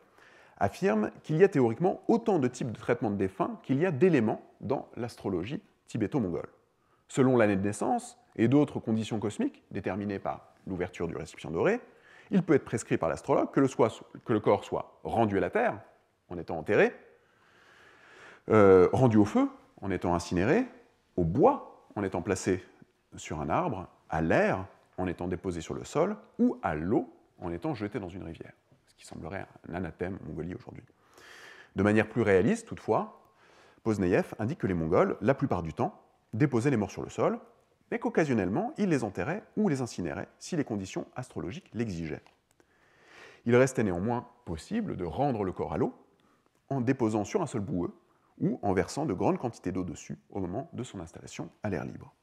affirme qu'il y a théoriquement autant de types de traitement de défunts qu'il y a d'éléments dans l'astrologie tibéto-mongole. Selon l'année de naissance et d'autres conditions cosmiques déterminées par l'ouverture du récipient doré, il peut être prescrit par l'astrologue que le corps soit rendu à la terre, en étant enterré, rendu au feu, en étant incinéré, au bois, en étant placé sur un arbre, à l'air, en étant déposé sur le sol, ou à l'eau, en étant jeté dans une rivière, ce qui semblerait un anathème en Mongolie aujourd'hui. De manière plus réaliste, toutefois, Pozneyev indique que les Mongols, la plupart du temps, déposaient les morts sur le sol, mais qu'occasionnellement, ils les enterraient ou les incinéraient si les conditions astrologiques l'exigeaient. Il restait néanmoins possible de rendre le corps à l'eau en déposant sur un sol boueux ou en versant de grandes quantités d'eau dessus au moment de son installation à l'air libre.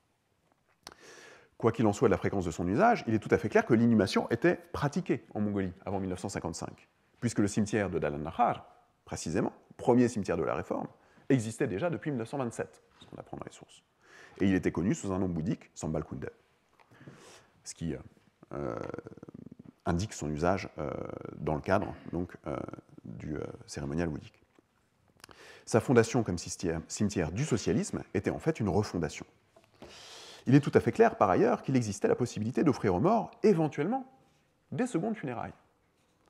Quoi qu'il en soit de la fréquence de son usage, il est tout à fait clair que l'inhumation était pratiquée en Mongolie avant 1955, puisque le cimetière de Dalan-Nahar, précisément, premier cimetière de la Réforme, existait déjà depuis 1927, ce qu'on apprend dans les sources. Et il était connu sous un nom bouddhique, Sambalkunde, ce qui indique son usage dans le cadre donc, du cérémonial bouddhique. Sa fondation comme cimetière du socialisme était en fait une refondation. Il est tout à fait clair, par ailleurs, qu'il existait la possibilité d'offrir aux morts, éventuellement, des secondes funérailles.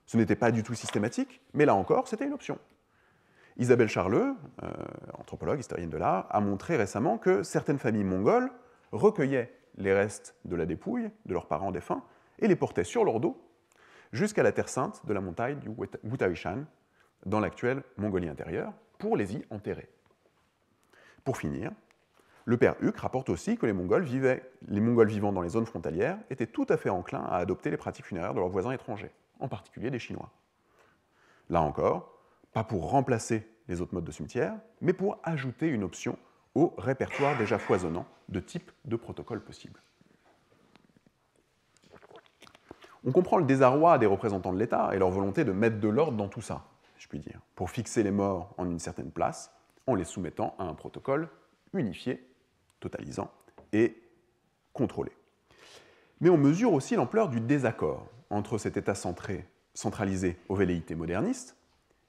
Ce n'était pas du tout systématique, mais là encore, c'était une option. Isabelle Charleux, anthropologue, historienne de l'art, a montré récemment que certaines familles mongoles recueillaient les restes de la dépouille de leurs parents défunts et les portaient sur leur dos jusqu'à la terre sainte de la montagne du Wutawishan, dans l'actuelle Mongolie intérieure, pour les y enterrer. Pour finir, le père Huc rapporte aussi que les Mongols vivant dans les zones frontalières étaient tout à fait enclins à adopter les pratiques funéraires de leurs voisins étrangers, en particulier des Chinois. Là encore, pas pour remplacer les autres modes de cimetière, mais pour ajouter une option au répertoire déjà foisonnant de types de protocoles possibles. On comprend le désarroi des représentants de l'État et leur volonté de mettre de l'ordre dans tout ça, si je puis dire, pour fixer les morts en une certaine place, en les soumettant à un protocole unifié, totalisant et contrôlé. Mais on mesure aussi l'ampleur du désaccord entre cet État centralisé aux velléités modernistes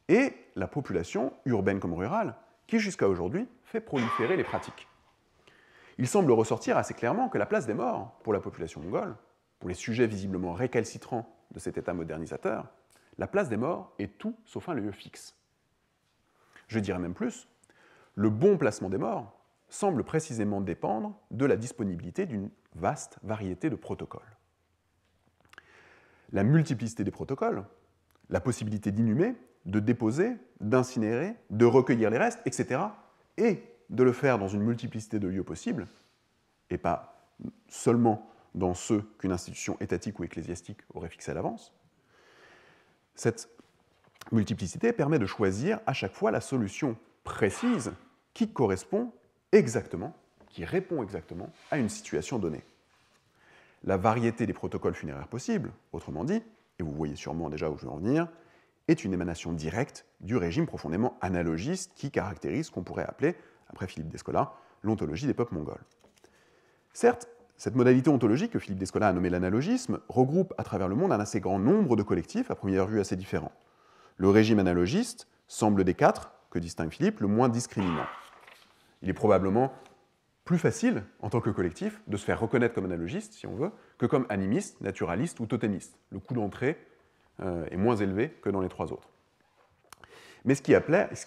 et la population, urbaine comme rurale, qui jusqu'à aujourd'hui fait proliférer les pratiques. Il semble ressortir assez clairement que la place des morts pour la population mongole, pour les sujets visiblement récalcitrants de cet État modernisateur, la place des morts est tout sauf un lieu fixe. Je dirais même plus, le bon placement des morts semble précisément dépendre de la disponibilité d'une vaste variété de protocoles. La multiplicité des protocoles, la possibilité d'inhumer, de déposer, d'incinérer, de recueillir les restes, etc., et de le faire dans une multiplicité de lieux possibles, et pas seulement dans ceux qu'une institution étatique ou ecclésiastique aurait fixés à l'avance, cette multiplicité permet de choisir à chaque fois la solution précise qui correspond exactement, qui répond exactement à une situation donnée. La variété des protocoles funéraires possibles, autrement dit, et vous voyez sûrement déjà où je veux en venir, est une émanation directe du régime profondément analogiste qui caractérise ce qu'on pourrait appeler, après Philippe Descola, l'ontologie des peuples mongols. Certes, cette modalité ontologique que Philippe Descola a nommée l'analogisme regroupe à travers le monde un assez grand nombre de collectifs, à première vue assez différents. Le régime analogiste semble des quatre que distingue Philippe le moins discriminant. Il est probablement plus facile, en tant que collectif, de se faire reconnaître comme analogiste, si on veut, que comme animiste, naturaliste ou totémiste. Le coût d'entrée est moins élevé que dans les trois autres. Mais ce qui est clair, ce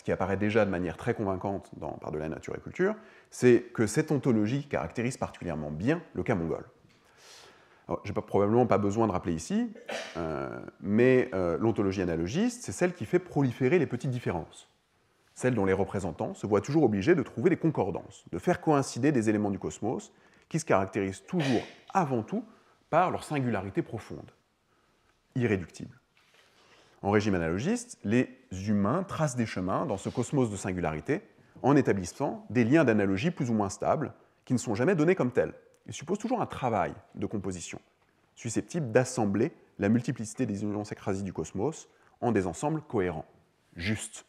qui apparaît déjà de manière très convaincante dans Par-delà nature et culture, c'est que cette ontologie caractérise particulièrement bien le cas mongol. Je n'ai probablement pas besoin de rappeler ici, mais l'ontologie analogiste, c'est celle qui fait proliférer les petites différences. Celle dont les représentants se voient toujours obligés de trouver des concordances, de faire coïncider des éléments du cosmos qui se caractérisent toujours, avant tout, par leur singularité profonde, irréductible. En régime analogiste, les humains tracent des chemins dans ce cosmos de singularité en établissant des liens d'analogie plus ou moins stables qui ne sont jamais donnés comme tels. Ils supposent toujours un travail de composition, susceptible d'assembler la multiplicité des unions écrasées du cosmos en des ensembles cohérents, justes.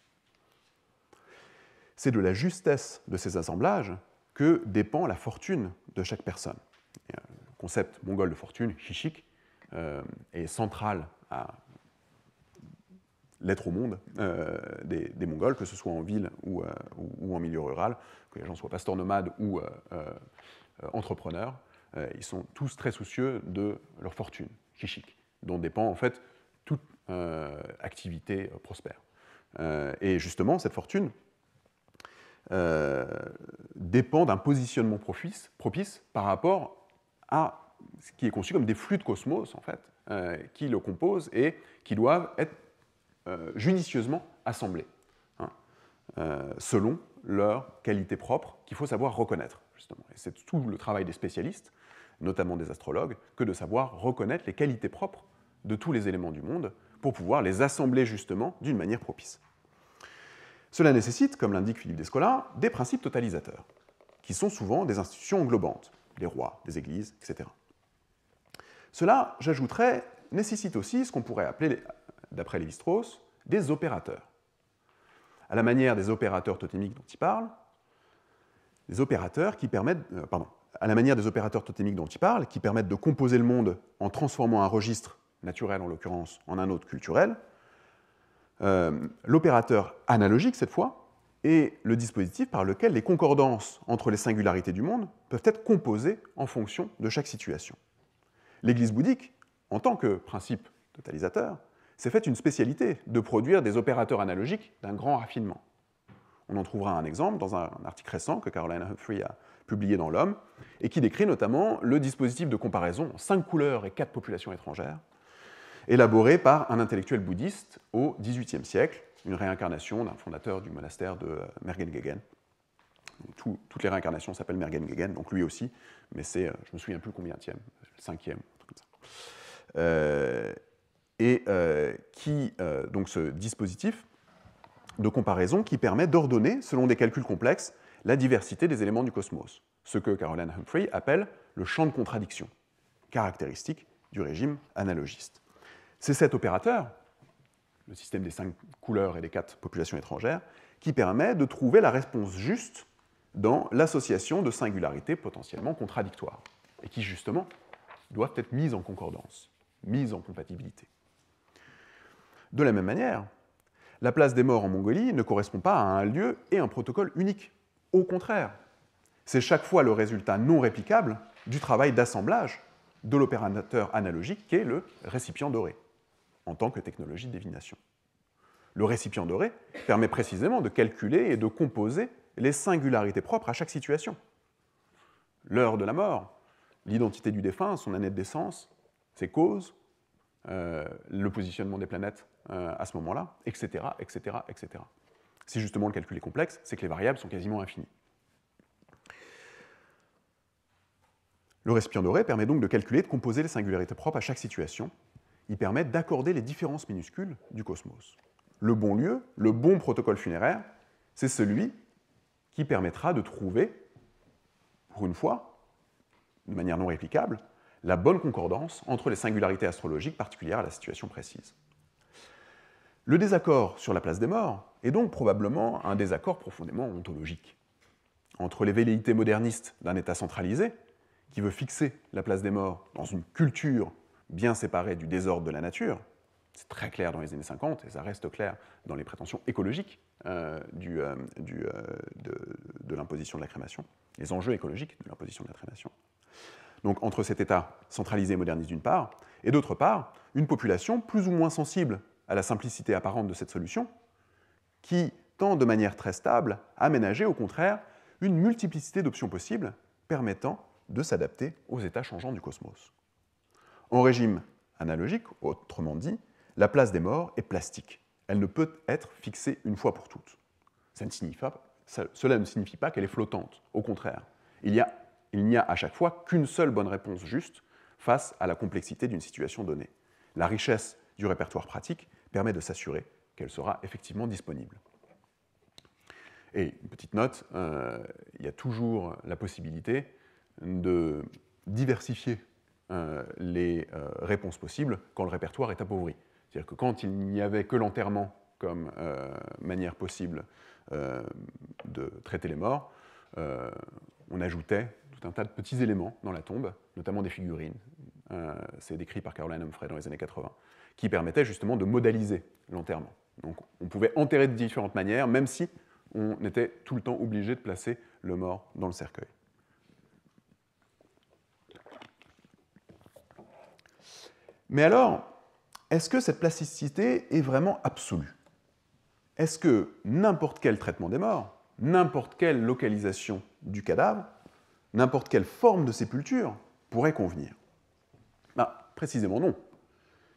C'est de la justesse de ces assemblages que dépend la fortune de chaque personne. Le concept mongol de fortune, shishik, est central à l'être au monde des Mongols, que ce soit en ville ou en milieu rural, que les gens soient pasteurs nomades ou entrepreneurs. Ils sont tous très soucieux de leur fortune, shishik, dont dépend en fait toute activité prospère. Et justement, cette fortune dépend d'un positionnement propice par rapport à ce qui est conçu comme des flux de cosmos, en fait, qui le composent et qui doivent être judicieusement assemblés, selon leur qualité propre qu'il faut savoir reconnaître, justement. Et c'est tout le travail des spécialistes, notamment des astrologues, que de savoir reconnaître les qualités propres de tous les éléments du monde pour pouvoir les assembler, justement, d'une manière propice. Cela nécessite, comme l'indique Philippe Descola, des principes totalisateurs, qui sont souvent des institutions englobantes, des rois, des églises, etc. Cela, j'ajouterais, nécessite aussi ce qu'on pourrait appeler, d'après Lévi-Strauss, des opérateurs. À la manière des opérateurs totémiques dont il parle, des opérateurs qui permettent, à la manière des opérateurs totémiques dont il parle, qui permettent de composer le monde en transformant un registre naturel, en l'occurrence, en un autre culturel, l'opérateur analogique, cette fois, est le dispositif par lequel les concordances entre les singularités du monde peuvent être composées en fonction de chaque situation. L'Église bouddhique, en tant que principe totalisateur, s'est faite une spécialité de produire des opérateurs analogiques d'un grand raffinement. On en trouvera un exemple dans un article récent que Caroline Humphrey a publié dans l'Homme, et qui décrit notamment le dispositif de comparaison en 5 couleurs et 4 populations étrangères, élaboré par un intellectuel bouddhiste au XVIIIe siècle, une réincarnation d'un fondateur du monastère de Mergen-Gegen. Toutes les réincarnations s'appellent Mergen-Gegen, donc lui aussi, mais c'est, je ne me souviens plus combienième, le 5e, un truc comme ça. Donc ce dispositif de comparaison qui permet d'ordonner, selon des calculs complexes, la diversité des éléments du cosmos, ce que Caroline Humphrey appelle le champ de contradiction, caractéristique du régime analogiste. C'est cet opérateur, le système des 5 couleurs et des 4 populations étrangères, qui permet de trouver la réponse juste dans l'association de singularités potentiellement contradictoires, et qui, justement, doivent être mises en concordance, mises en compatibilité. De la même manière, la place des morts en Mongolie ne correspond pas à un lieu et un protocole unique. Au contraire, c'est chaque fois le résultat non réplicable du travail d'assemblage de l'opérateur analogique qu'est le récipient doré, en tant que technologie de divination. Le récipient doré permet précisément de calculer et de composer les singularités propres à chaque situation. L'heure de la mort, l'identité du défunt, son année de naissance, ses causes, le positionnement des planètes à ce moment-là, etc., etc., etc. Si justement le calcul est complexe, c'est que les variables sont quasiment infinies. Le récipient doré permet donc de calculer et de composer les singularités propres à chaque situation. Il permet d'accorder les différences minuscules du cosmos. Le bon lieu, le bon protocole funéraire, c'est celui qui permettra de trouver, pour une fois, de manière non réplicable, la bonne concordance entre les singularités astrologiques particulières à la situation précise. Le désaccord sur la place des morts est donc probablement un désaccord profondément ontologique. Entre les velléités modernistes d'un État centralisé, qui veut fixer la place des morts dans une culture bien séparée du désordre de la nature, c'est très clair dans les années 50, et ça reste clair dans les prétentions écologiques de l'imposition de la crémation, les enjeux écologiques de l'imposition de la crémation. Donc entre cet État centralisé et moderniste d'une part, et d'autre part, une population plus ou moins sensible à la simplicité apparente de cette solution, qui tend de manière très stable à aménager au contraire une multiplicité d'options possibles permettant de s'adapter aux états changeants du cosmos. En régime analogique, autrement dit, la place des morts est plastique. Elle ne peut être fixée une fois pour toutes. Cela ne signifie pas qu'elle est flottante. Au contraire, il n'y a à chaque fois qu'une seule bonne réponse juste face à la complexité d'une situation donnée. La richesse du répertoire pratique permet de s'assurer qu'elle sera effectivement disponible. Et une petite note, il y a toujours la possibilité de diversifier les réponses possibles quand le répertoire est appauvri. C'est-à-dire que quand il n'y avait que l'enterrement comme manière possible de traiter les morts, on ajoutait tout un tas de petits éléments dans la tombe, notamment des figurines, c'est décrit par Caroline Humphrey dans les années 80, qui permettaient justement de modaliser l'enterrement. Donc on pouvait enterrer de différentes manières, même si on était tout le temps obligé de placer le mort dans le cercueil. Mais alors, est-ce que cette plasticité est vraiment absolue? Est-ce que n'importe quel traitement des morts, n'importe quelle localisation du cadavre, n'importe quelle forme de sépulture pourrait convenir? Précisément non,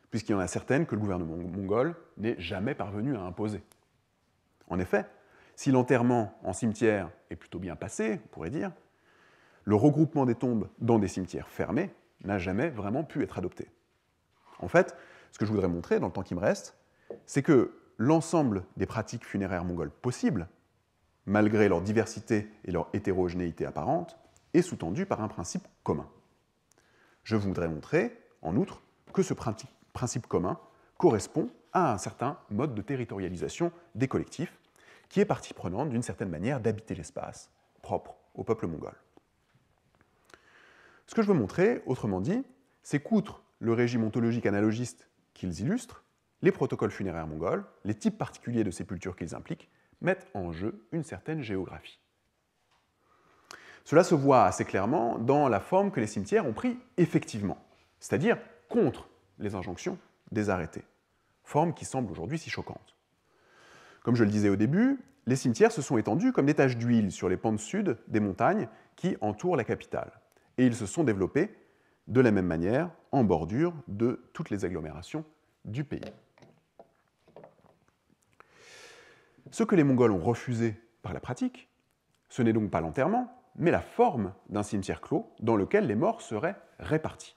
puisqu'il y en a certaines que le gouvernement mongol n'est jamais parvenu à imposer. En effet, si l'enterrement en cimetière est plutôt bien passé, on pourrait dire, le regroupement des tombes dans des cimetières fermés n'a jamais vraiment pu être adopté. En fait, ce que je voudrais montrer dans le temps qui me reste, c'est que l'ensemble des pratiques funéraires mongoles possibles, malgré leur diversité et leur hétérogénéité apparente, est sous-tendu par un principe commun. Je voudrais montrer, en outre, que ce principe commun correspond à un certain mode de territorialisation des collectifs, qui est partie prenante d'une certaine manière d'habiter l'espace propre au peuple mongol. Ce que je veux montrer, autrement dit, c'est qu'outre le régime ontologique analogiste qu'ils illustrent, les protocoles funéraires mongols, les types particuliers de sépulture qu'ils impliquent, mettent en jeu une certaine géographie. Cela se voit assez clairement dans la forme que les cimetières ont pris effectivement, c'est-à-dire contre les injonctions des arrêtés, forme qui semble aujourd'hui si choquante. Comme je le disais au début, les cimetières se sont étendus comme des taches d'huile sur les pentes sud des montagnes qui entourent la capitale, et ils se sont développés de la même manière en bordure de toutes les agglomérations du pays. Ce que les Mongols ont refusé par la pratique, ce n'est donc pas l'enterrement, mais la forme d'un cimetière clos dans lequel les morts seraient répartis.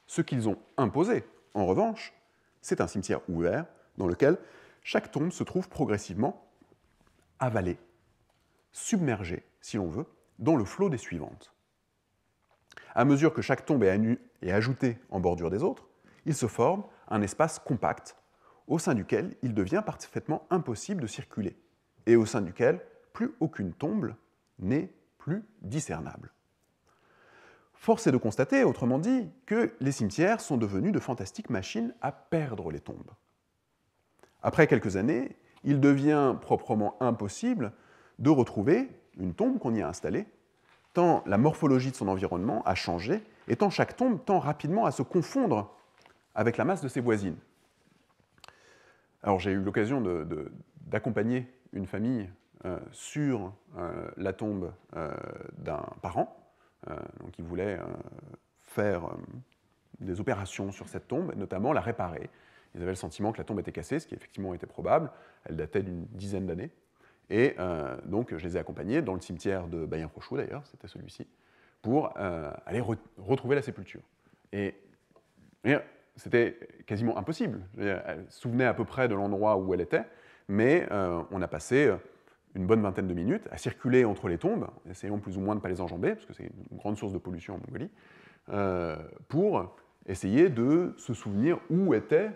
Ce qu'ils ont imposé, en revanche, c'est un cimetière ouvert dans lequel chaque tombe se trouve progressivement avalée, submergée, si l'on veut, dans le flot des suivantes. À mesure que chaque tombe est ajoutée en bordure des autres, il se forme un espace compact au sein duquel il devient parfaitement impossible de circuler et au sein duquel plus aucune tombe n'est plus discernable. Force est de constater, autrement dit, que les cimetières sont devenus de fantastiques machines à perdre les tombes. Après quelques années, il devient proprement impossible de retrouver une tombe qu'on y a installée, tant la morphologie de son environnement a changé, et tant chaque tombe tend rapidement à se confondre avec la masse de ses voisines. Alors j'ai eu l'occasion d'accompagner une famille sur la tombe d'un parent, donc il voulait faire des opérations sur cette tombe, et notamment la réparer. Ils avaient le sentiment que la tombe était cassée, ce qui effectivement était probable. Elle datait d'une dizaine d'années. Et donc je les ai accompagnés dans le cimetière de Bayen-Rochou, d'ailleurs, c'était celui-ci, pour aller retrouver la sépulture. Et c'était quasiment impossible. Elle se souvenait à peu près de l'endroit où elle était, mais on a passé une bonne vingtaine de minutes à circuler entre les tombes, essayant plus ou moins de ne pas les enjamber, parce que c'est une grande source de pollution en Mongolie, pour essayer de se souvenir où était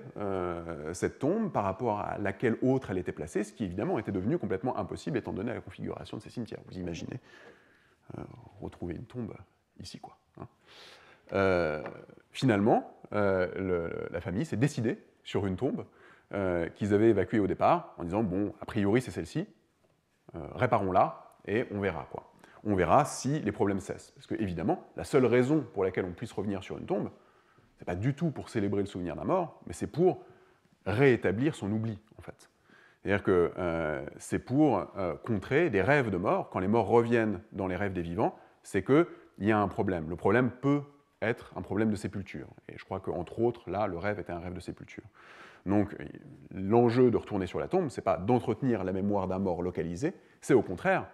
cette tombe par rapport à laquelle autre elle était placée, ce qui évidemment était devenu complètement impossible étant donné la configuration de ces cimetières. Vous imaginez retrouver une tombe ici, quoi. Hein. Finalement, la famille s'est décidée sur une tombe qu'ils avaient évacuée au départ, en disant, bon, a priori c'est celle-ci, réparons-la et on verra, quoi. On verra si les problèmes cessent. Parce que, évidemment, la seule raison pour laquelle on puisse revenir sur une tombe, c'est pas du tout pour célébrer le souvenir d'un mort, mais c'est pour réétablir son oubli, en fait. C'est-à-dire que c'est pour contrer des rêves de mort. Quand les morts reviennent dans les rêves des vivants, c'est qu'il y a un problème. Le problème peut être un problème de sépulture. Et je crois qu'entre autres, là, le rêve était un rêve de sépulture. Donc, l'enjeu de retourner sur la tombe, c'est pas d'entretenir la mémoire d'un mort localisé, c'est au contraire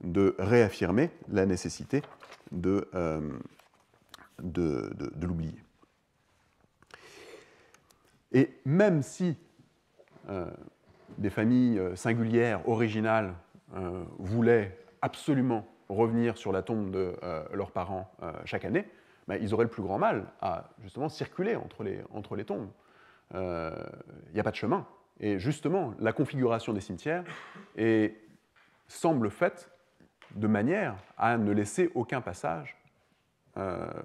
de réaffirmer la nécessité de l'oublier. Et même si des familles singulières, originales, voulaient absolument revenir sur la tombe de leurs parents chaque année, ben, ils auraient le plus grand mal à justement circuler entre les tombes. Il n'y a pas de chemin. Et justement, la configuration des cimetières semble faite de manière à ne laisser aucun passage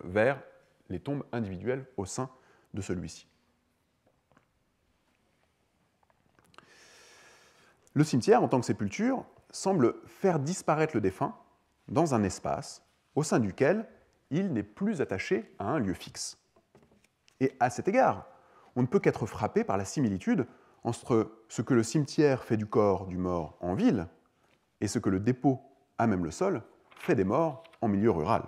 vers les tombes individuelles au sein de celui-ci. Le cimetière, en tant que sépulture, semble faire disparaître le défunt dans un espace au sein duquel il n'est plus attaché à un lieu fixe. Et à cet égard, on ne peut qu'être frappé par la similitude entre ce que le cimetière fait du corps du mort en ville et ce que le dépôt, à même le sol, fait des morts en milieu rural.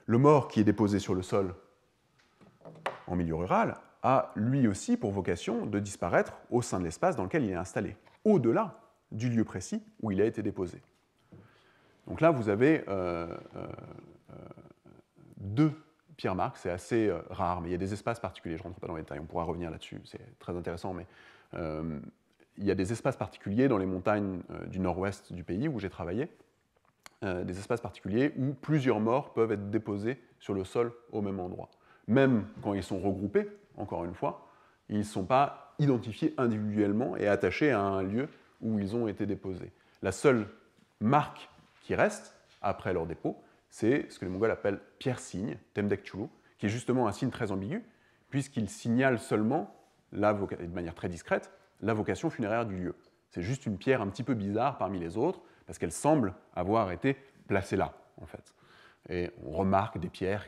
Le mort qui est déposé sur le sol en milieu rural a lui aussi pour vocation de disparaître au sein de l'espace dans lequel il est installé, au-delà du lieu précis où il a été déposé. Donc là, vous avez deux pierre marque, c'est assez rare, mais il y a des espaces particuliers, je ne rentre pas dans les détails, on pourra revenir là-dessus, c'est très intéressant, mais il y a des espaces particuliers dans les montagnes du nord-ouest du pays où j'ai travaillé, des espaces particuliers où plusieurs morts peuvent être déposés sur le sol au même endroit. Même quand ils sont regroupés, encore une fois, ils ne sont pas identifiés individuellement et attachés à un lieu où ils ont été déposés. La seule marque qui reste après leur dépôt, c'est ce que les Mongols appellent pierre-signe, temdek chulu, qui est justement un signe très ambigu, puisqu'il signale seulement, de manière très discrète, la vocation funéraire du lieu. C'est juste une pierre un petit peu bizarre parmi les autres, parce qu'elle semble avoir été placée là, en fait. Et on remarque des pierres,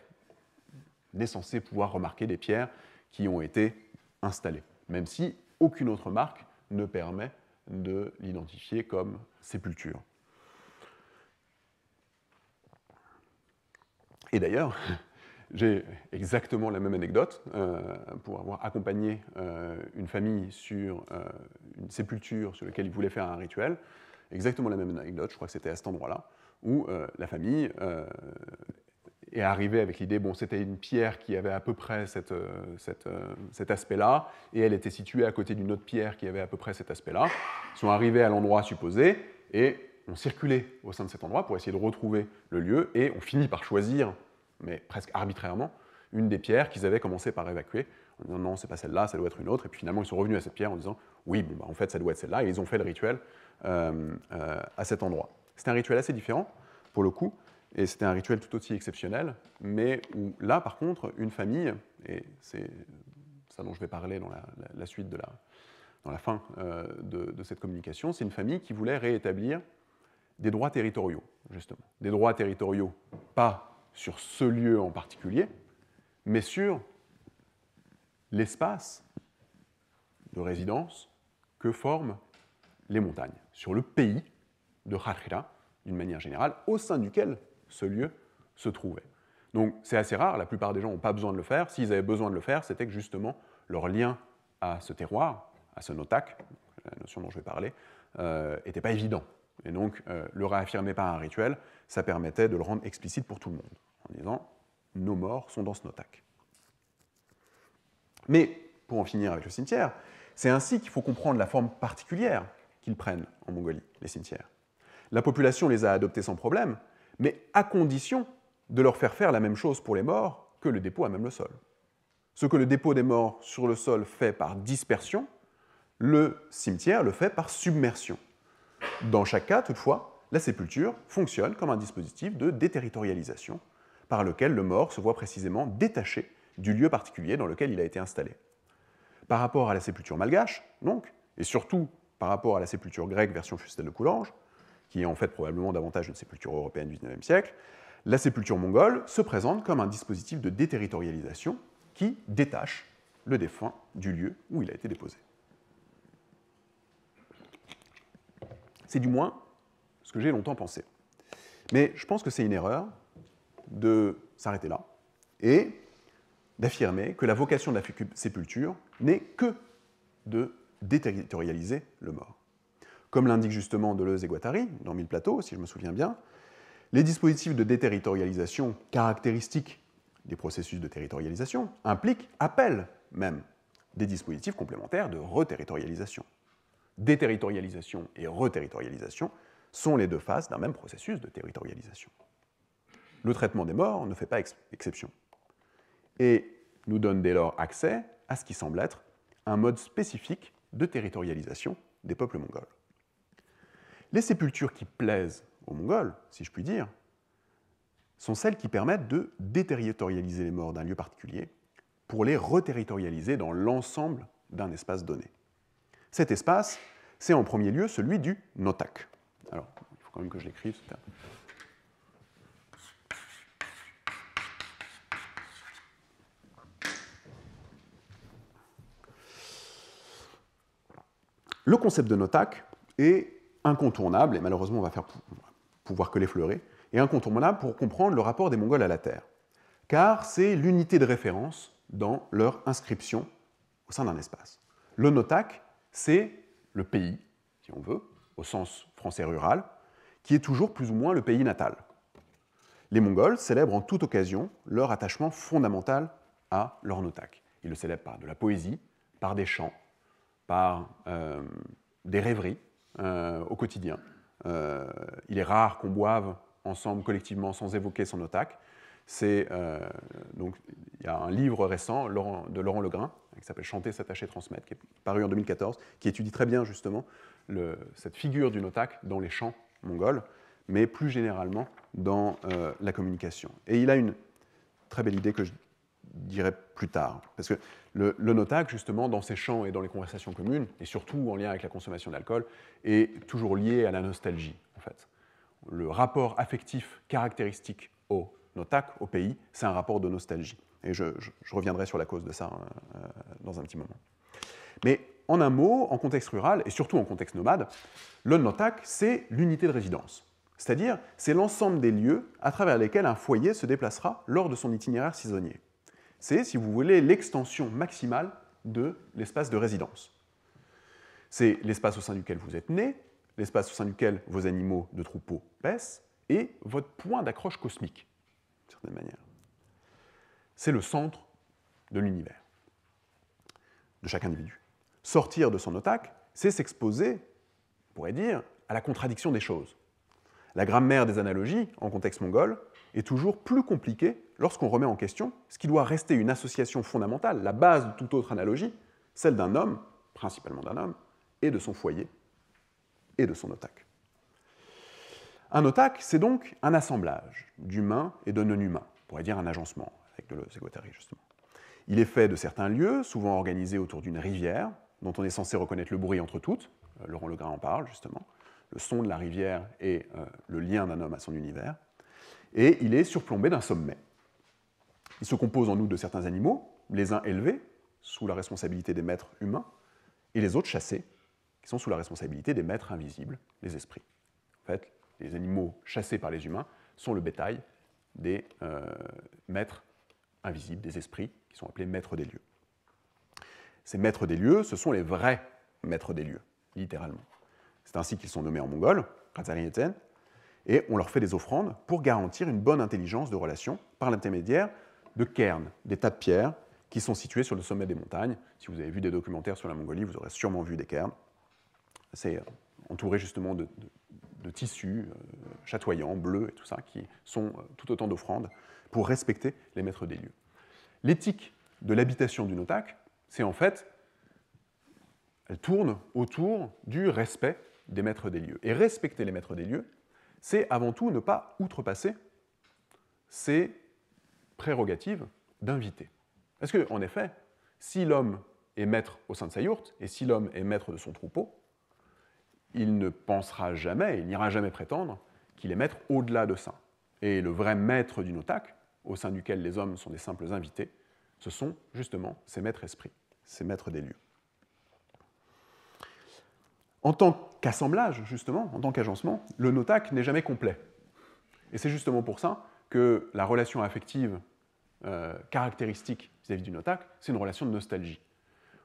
on est censé pouvoir remarquer des pierres qui ont été installées, même si aucune autre marque ne permet de l'identifier comme sépulture. Et d'ailleurs, j'ai exactement la même anecdote pour avoir accompagné une famille sur une sépulture sur laquelle ils voulaient faire un rituel. Exactement la même anecdote, je crois que c'était à cet endroit-là, où la famille est arrivée avec l'idée, bon, c'était une pierre qui avait à peu près cet aspect-là, et elle était située à côté d'une autre pierre qui avait à peu près cet aspect-là. Ils sont arrivés à l'endroit supposé, et on circulait au sein de cet endroit pour essayer de retrouver le lieu, et on finit par choisir, mais presque arbitrairement, une des pierres qu'ils avaient commencé par évacuer, en disant non, c'est pas celle-là, ça doit être une autre, et puis finalement ils sont revenus à cette pierre en disant oui, bon, bah, en fait ça doit être celle-là, et ils ont fait le rituel à cet endroit. C'était un rituel assez différent, pour le coup, et c'était un rituel tout aussi exceptionnel, mais où là, par contre, une famille, et c'est ça dont je vais parler dans la suite dans la fin de cette communication, c'est une famille qui voulait réétablir des droits territoriaux, justement. Des droits territoriaux, pas sur ce lieu en particulier, mais sur l'espace de résidence que forment les montagnes, sur le pays de Jarjira, d'une manière générale, au sein duquel ce lieu se trouvait. Donc c'est assez rare, la plupart des gens n'ont pas besoin de le faire. S'ils avaient besoin de le faire, c'était que justement leur lien à ce terroir, à ce notak, la notion dont je vais parler, n'était pas évident. Et donc le réaffirmer par un rituel, ça permettait de le rendre explicite pour tout le monde, en disant « nos morts sont dans ce notak ». Mais, pour en finir avec le cimetière, c'est ainsi qu'il faut comprendre la forme particulière qu'ils prennent en Mongolie, les cimetières. La population les a adoptés sans problème, mais à condition de leur faire la même chose pour les morts que le dépôt à même le sol. Ce que le dépôt des morts sur le sol fait par dispersion, le cimetière le fait par submersion. Dans chaque cas, toutefois, la sépulture fonctionne comme un dispositif de déterritorialisation par lequel le mort se voit précisément détaché du lieu particulier dans lequel il a été installé. Par rapport à la sépulture malgache, donc, et surtout par rapport à la sépulture grecque version Fustel de Coulanges, qui est en fait probablement davantage une sépulture européenne du XIXe siècle, la sépulture mongole se présente comme un dispositif de déterritorialisation qui détache le défunt du lieu où il a été déposé. C'est du moins ce que j'ai longtemps pensé. Mais je pense que c'est une erreur de s'arrêter là et d'affirmer que la vocation de la sépulture n'est que de déterritorialiser le mort. Comme l'indique justement Deleuze et Guattari, dans Mille plateaux, si je me souviens bien, les dispositifs de déterritorialisation caractéristiques des processus de territorialisation impliquent, appellent même, des dispositifs complémentaires de reterritorialisation. Déterritorialisation et reterritorialisation sont les deux faces d'un même processus de territorialisation. Le traitement des morts ne fait pas exception et nous donne dès lors accès à ce qui semble être un mode spécifique de territorialisation des peuples mongols. Les sépultures qui plaisent aux Mongols, si je puis dire, sont celles qui permettent de déterritorialiser les morts d'un lieu particulier pour les reterritorialiser dans l'ensemble d'un espace donné. Cet espace, c'est en premier lieu celui du notak. Alors, il faut quand même que je l'écrive. Le concept de notak est incontournable, et malheureusement on va pouvoir que l'effleurer, est incontournable pour comprendre le rapport des Mongols à la terre, car c'est l'unité de référence dans leur inscription au sein d'un espace. Le notak, c'est le pays, si on veut, au sens français rural, qui est toujours plus ou moins le pays natal. Les Mongols célèbrent en toute occasion leur attachement fondamental à leur notak. Ils le célèbrent par de la poésie, par des chants, par des rêveries au quotidien. Il est rare qu'on boive ensemble, collectivement, sans évoquer son notak. Donc, il y a un livre récent de Laurent Legrain, qui s'appelle « Chanter, s'attacher, transmettre », qui est paru en 2014, qui étudie très bien justement cette figure du notak dans les chants mongols, mais plus généralement dans la communication. Et il a une très belle idée que je dirai plus tard, parce que le notak, justement, dans ses chants et dans les conversations communes, et surtout en lien avec la consommation d'alcool, est toujours lié à la nostalgie, en fait. Le rapport affectif caractéristique au notak, au pays, c'est un rapport de nostalgie. Et je reviendrai sur la cause de ça dans un petit moment. Mais en un mot, en contexte rural, et surtout en contexte nomade, le notak, c'est l'unité de résidence. C'est-à-dire, c'est l'ensemble des lieux à travers lesquels un foyer se déplacera lors de son itinéraire saisonnier. C'est, si vous voulez, l'extension maximale de l'espace de résidence. C'est l'espace au sein duquel vous êtes né, l'espace au sein duquel vos animaux de troupeau paissent, et votre point d'accroche cosmique, d'une certaine manière. C'est le centre de l'univers, de chaque individu. Sortir de son notak, c'est s'exposer, on pourrait dire, à la contradiction des choses. La grammaire des analogies, en contexte mongol, est toujours plus compliquée lorsqu'on remet en question ce qui doit rester une association fondamentale, la base de toute autre analogie, celle d'un homme, principalement d'un homme, et de son foyer, et de son notak. Un notak, c'est donc un assemblage d'humains et de non-humains, on pourrait dire un agencement, avec Deleuze et Guattari, justement. Il est fait de certains lieux, souvent organisés autour d'une rivière, dont on est censé reconnaître le bruit entre toutes, Laurent Legrain en parle, justement, le son de la rivière et le lien d'un homme à son univers, et il est surplombé d'un sommet. Il se compose en outre de certains animaux, les uns élevés, sous la responsabilité des maîtres humains, et les autres chassés, qui sont sous la responsabilité des maîtres invisibles, les esprits. En fait, les animaux chassés par les humains sont le bétail des maîtres invisibles, des esprits, qui sont appelés maîtres des lieux. Ces maîtres des lieux, ce sont les vrais maîtres des lieux, littéralement. C'est ainsi qu'ils sont nommés en mongol, Khazarieten, et on leur fait des offrandes pour garantir une bonne intelligence de relation par l'intermédiaire de cairns, des tas de pierres qui sont situés sur le sommet des montagnes. Si vous avez vu des documentaires sur la Mongolie, vous aurez sûrement vu des cairns. C'est entouré justement de tissus chatoyants, bleus et tout ça, qui sont tout autant d'offrandes pour respecter les maîtres des lieux. L'éthique de l'habitation du Notak, c'est en fait, elle tourne autour du respect des maîtres des lieux. Et respecter les maîtres des lieux, c'est avant tout ne pas outrepasser ces prérogatives d'invité. Parce qu'en effet, si l'homme est maître au sein de sa yourte, et si l'homme est maître de son troupeau, il ne pensera jamais, il n'ira jamais prétendre qu'il est maître au-delà de ça. Et le vrai maître du Notak, au sein duquel les hommes sont des simples invités, ce sont justement ces maîtres esprits, ces maîtres des lieux. En tant qu'assemblage, justement, en tant qu'agencement, le Notak n'est jamais complet. Et c'est justement pour ça que la relation affective caractéristique vis-à-vis du Notak, c'est une relation de nostalgie.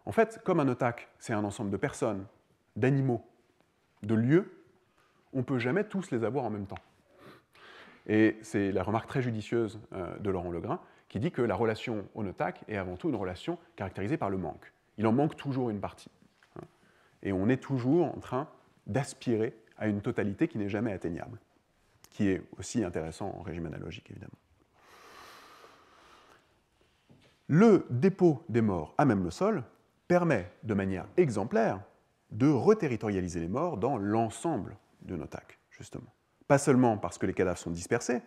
En fait, comme un Notak, c'est un ensemble de personnes, d'animaux, de lieux, on ne peut jamais tous les avoir en même temps. Et c'est la remarque très judicieuse de Laurent Legrain, qui dit que la relation au Notak est avant tout une relation caractérisée par le manque. Il en manque toujours une partie. Et on est toujours en train d'aspirer à une totalité qui n'est jamais atteignable, qui est aussi intéressant en régime analogique, évidemment. Le dépôt des morts à même le sol permet, de manière exemplaire, de reterritorialiser les morts dans l'ensemble de Notak, justement. Pas seulement parce que les cadavres sont dispersés,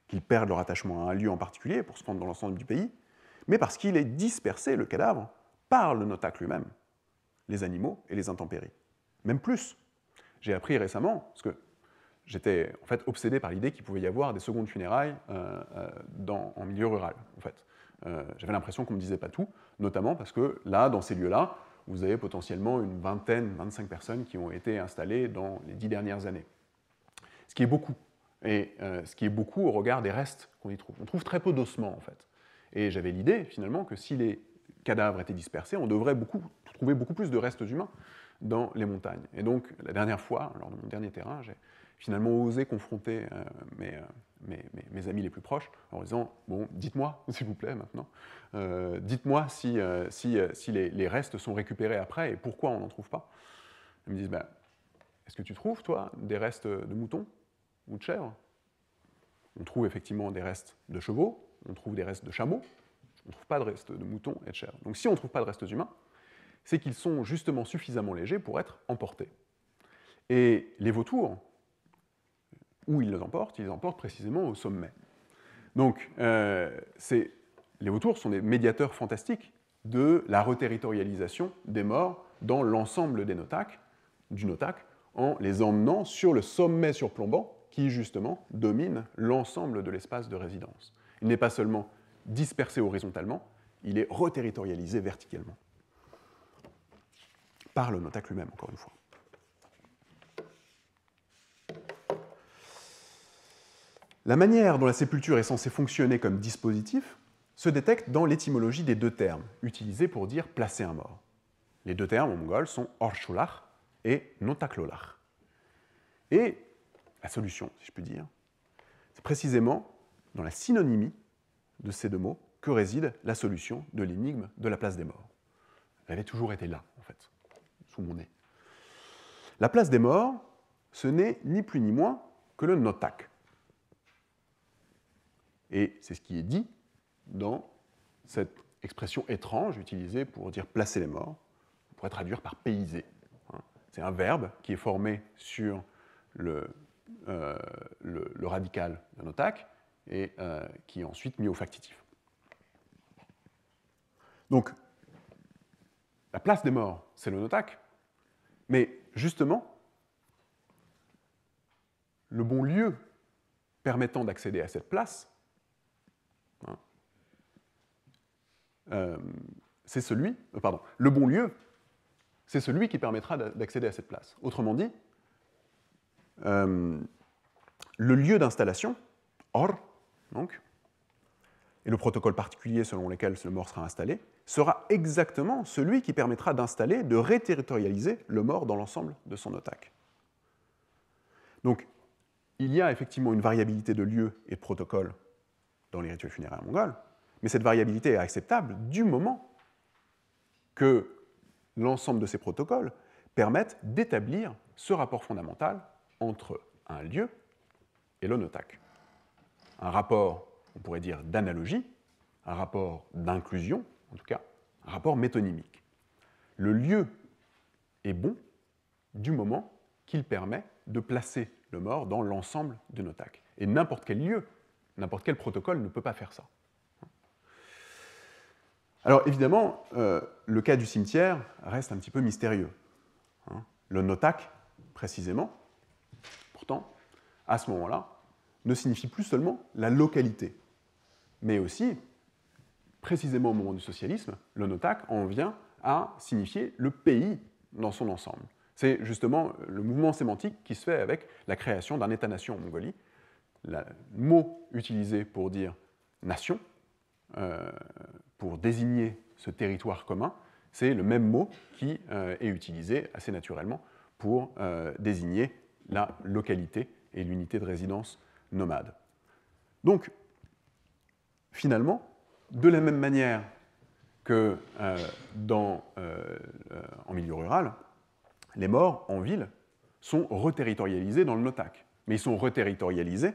qu'ils perdent leur attachement à un lieu en particulier pour se rendre dans l'ensemble du pays, mais parce qu'il est dispersé, le cadavre, par le Notak lui-même, les animaux et les intempéries. Même plus. J'ai appris récemment, parce que j'étais en fait obsédé par l'idée qu'il pouvait y avoir des secondes funérailles en milieu rural, en fait. J'avais l'impression qu'on ne me disait pas tout, notamment parce que là, dans ces lieux-là, vous avez potentiellement une 25 personnes qui ont été installées dans les 10 dernières années. Ce qui est beaucoup. Et ce qui est beaucoup au regard des restes qu'on y trouve. On trouve très peu d'ossements, en fait. Et j'avais l'idée, finalement, que si les cadavres étaient dispersés, on devrait trouver beaucoup plus de restes humains dans les montagnes. Et donc, la dernière fois, lors de mon dernier terrain, j'ai finalement osé confronter mes amis les plus proches en disant « Bon, dites-moi, s'il vous plaît, maintenant, dites-moi si les restes sont récupérés après et pourquoi on n'en trouve pas. » Ils me disent bah, « Est-ce que tu trouves, toi, des restes de moutons ou de chèvres ?» On trouve effectivement des restes de chevaux, on trouve des restes de chameaux, on ne trouve pas de restes de moutons et de chèvres. Donc si on ne trouve pas de restes humains, c'est qu'ils sont justement suffisamment légers pour être emportés. Et les vautours, où ils les emportent précisément au sommet. Donc, les vautours sont des médiateurs fantastiques de la reterritorialisation des morts dans l'ensemble du Notak, en les emmenant sur le sommet surplombant qui, justement, domine l'ensemble de l'espace de résidence. Il n'est pas seulement dispersé horizontalement, il est reterritorialisé verticalement. Par le Notak lui-même, encore une fois. La manière dont la sépulture est censée fonctionner comme dispositif se détecte dans l'étymologie des deux termes, utilisés pour dire placer un mort. Les deux termes en mongol sont orshulach et notaklolach. Et la solution, si je puis dire, c'est précisément dans la synonymie de ces deux mots que réside la solution de l'énigme de la place des morts. Elle avait toujours été là, en fait, sous mon nez. La place des morts, ce n'est ni plus ni moins que le Notak. Et c'est ce qui est dit dans cette expression étrange utilisée pour dire placer les morts, on pourrait traduire par payser. C'est un verbe qui est formé sur le radical de Notak et qui est ensuite mis au factitif. Donc, la place des morts, c'est le Notak, mais justement, le bon lieu permettant d'accéder à cette place, c'est le bon lieu c'est celui qui permettra d'accéder à cette place. Autrement dit, le lieu d'installation, OR, donc, et le protocole particulier selon lequel le mort sera installé, sera exactement celui qui permettra d'installer, de réterritorialiser le mort dans l'ensemble de son OTAC. Donc, il y a effectivement une variabilité de lieu et de protocole dans les rituels funéraires mongols, mais cette variabilité est acceptable du moment que l'ensemble de ces protocoles permettent d'établir ce rapport fondamental entre un lieu et le notak. Un rapport, on pourrait dire, d'analogie, un rapport d'inclusion, en tout cas, un rapport métonymique. Le lieu est bon du moment qu'il permet de placer le mort dans l'ensemble de notak. Et n'importe quel lieu, n'importe quel protocole ne peut pas faire ça. Alors évidemment, le cas du cimetière reste un petit peu mystérieux. Le notak, précisément, pourtant, à ce moment-là, ne signifie plus seulement la localité, mais aussi, précisément au moment du socialisme, le notak en vient à signifier le pays dans son ensemble. C'est justement le mouvement sémantique qui se fait avec la création d'un État-nation en Mongolie. Le mot utilisé pour dire nation, pour désigner ce territoire commun, c'est le même mot qui est utilisé assez naturellement pour désigner la localité et l'unité de résidence nomade. Donc, finalement, de la même manière que en milieu rural, les morts en ville sont reterritorialisés dans le notak. Mais ils sont reterritorialisés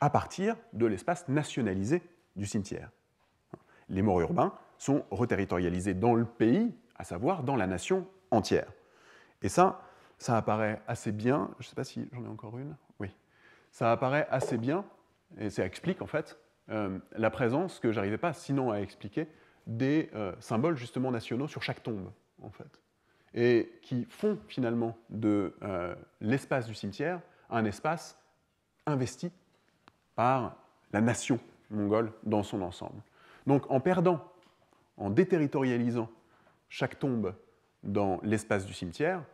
à partir de l'espace nationalisé du cimetière. Les morts urbains sont reterritorialisés dans le pays, à savoir dans la nation entière. Et ça apparaît assez bien, je ne sais pas si j'en ai encore une, oui, ça apparaît assez bien, et ça explique en fait la présence, que je n'arrivais pas sinon à expliquer, des symboles justement nationaux sur chaque tombe, en fait, et qui font finalement de l'espace du cimetière un espace investi par la nation mongole dans son ensemble. Donc en perdant, en déterritorialisant chaque tombe dans l'espace du cimetière,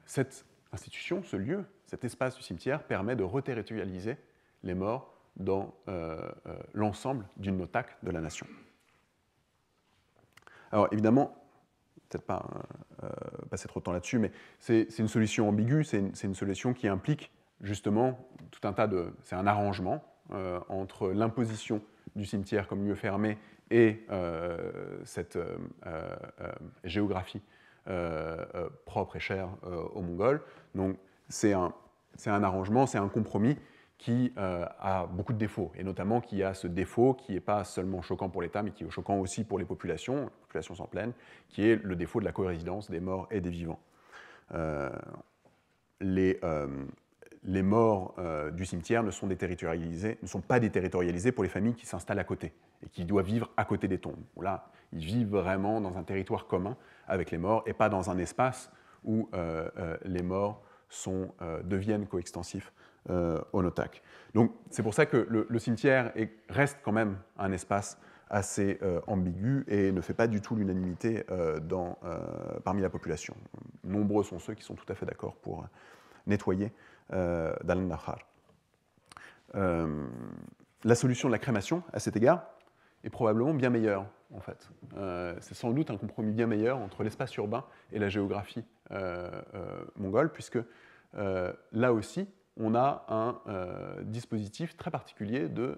cette institution, ce lieu, cet espace du cimetière permet de reterritorialiser les morts dans l'ensemble d'une notak de la nation. Alors évidemment, peut-être pas passer trop de temps là-dessus, mais c'est une solution ambiguë, c'est une solution qui implique justement tout un tas de... C'est un arrangement entre l'imposition du cimetière comme lieu fermé et cette géographie propre et chère aux Mongols. Donc c'est un arrangement, c'est un compromis qui a beaucoup de défauts, et notamment qui a ce défaut qui n'est pas seulement choquant pour l'État, mais qui est choquant aussi pour les populations s'en plaignent, qui est le défaut de la corésidence des morts et des vivants. Les morts du cimetière ne sont pas déterritorialisés pour les familles qui s'installent à côté et qui doivent vivre à côté des tombes. Là, ils vivent vraiment dans un territoire commun avec les morts et pas dans un espace où les morts deviennent coextensifs au notak. Donc c'est pour ça que le cimetière reste quand même un espace assez ambigu et ne fait pas du tout l'unanimité parmi la population. Nombreux sont ceux qui sont tout à fait d'accord pour nettoyer Dalan Nahar. La solution de la crémation, à cet égard, est probablement bien meilleure, en fait. C'est sans doute un compromis bien meilleur entre l'espace urbain et la géographie mongole, puisque là aussi, on a un dispositif très particulier de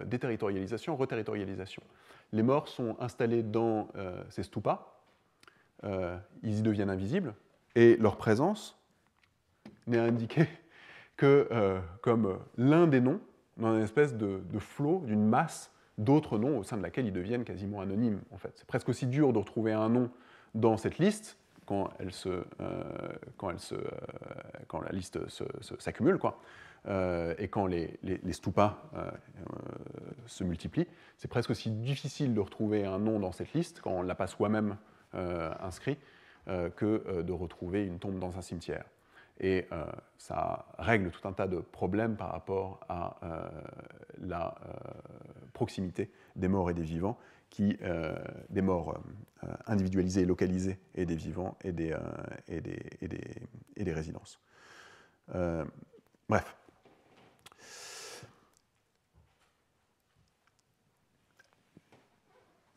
déterritorialisation, reterritorialisation. Les morts sont installés dans ces stupas, ils y deviennent invisibles, et leur présence n'est indiquée que comme l'un des noms dans une espèce de flot, d'une masse d'autres noms au sein de laquelle ils deviennent quasiment anonymes, en fait. C'est presque aussi dur de retrouver un nom dans cette liste quand la liste s'accumule, quoi, et quand les stupas se multiplient, c'est presque aussi difficile de retrouver un nom dans cette liste quand on ne l'a pas soi-même inscrit que de retrouver une tombe dans un cimetière. Et ça règle tout un tas de problèmes par rapport à la proximité des morts et des vivants des morts individualisés et localisés, et des vivants et des résidences. Bref.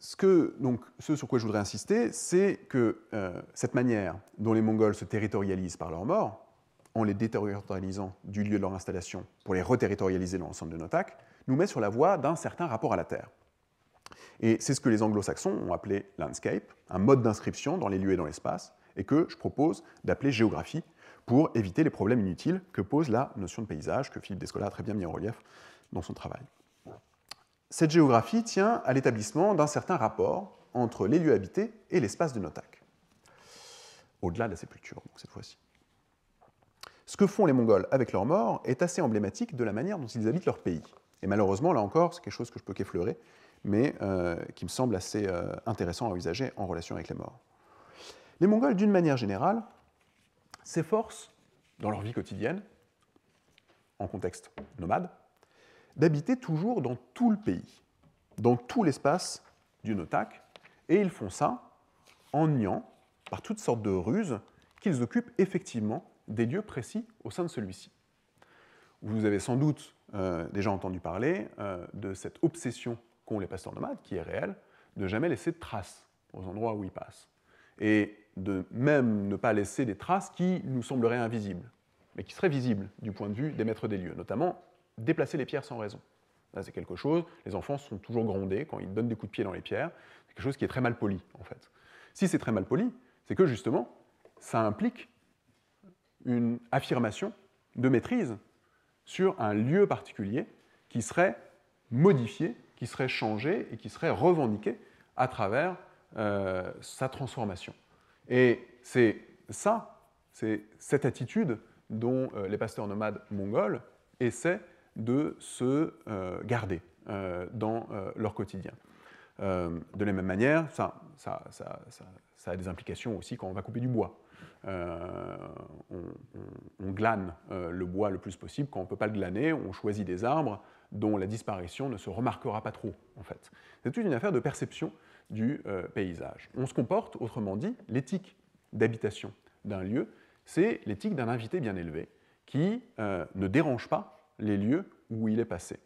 Ce sur quoi je voudrais insister, c'est que cette manière dont les Mongols se territorialisent par leurs morts, en les déterritorialisant du lieu de leur installation pour les reterritorialiser dans l'ensemble de Notak, nous met sur la voie d'un certain rapport à la Terre. Et c'est ce que les anglo-saxons ont appelé landscape, un mode d'inscription dans les lieux et dans l'espace, et que je propose d'appeler géographie pour éviter les problèmes inutiles que pose la notion de paysage, que Philippe Descola a très bien mis en relief dans son travail. Cette géographie tient à l'établissement d'un certain rapport entre les lieux habités et l'espace de Notak, au-delà de la sépulture, donc cette fois-ci. Ce que font les Mongols avec leurs morts est assez emblématique de la manière dont ils habitent leur pays. Et malheureusement, là encore, c'est quelque chose que je peux qu'effleurer, mais qui me semble assez intéressant à envisager en relation avec les morts. Les Mongols, d'une manière générale, s'efforcent, dans leur vie quotidienne, en contexte nomade, d'habiter toujours dans tout le pays, dans tout l'espace du Notak, et ils font ça en niant, par toutes sortes de ruses, qu'ils occupent effectivement des lieux précis au sein de celui-ci. Vous avez sans doute déjà entendu parler de cette obsession qu'ont les pasteurs nomades, qui est réelle, de jamais laisser de traces aux endroits où ils passent, et de même ne pas laisser des traces qui nous sembleraient invisibles, mais qui seraient visibles du point de vue des maîtres des lieux, notamment déplacer les pierres sans raison. Là, c'est quelque chose, les enfants sont toujours grondés quand ils donnent des coups de pied dans les pierres, c'est quelque chose qui est très mal poli, en fait. Si c'est très mal poli, c'est que justement, ça implique une affirmation de maîtrise sur un lieu particulier qui serait modifié, qui serait changé et qui serait revendiqué à travers sa transformation. Et c'est ça, c'est cette attitude dont les pasteurs nomades mongols essaient de se garder dans leur quotidien. De la même manière, ça a des implications aussi quand on va couper du bois. On glane le bois le plus possible. Quand on ne peut pas le glaner, on choisit des arbres dont la disparition ne se remarquera pas trop, en fait. C'est toute une affaire de perception du paysage. On se comporte, autrement dit, l'éthique d'habitation d'un lieu, c'est l'éthique d'un invité bien élevé qui ne dérange pas les lieux où il est passé.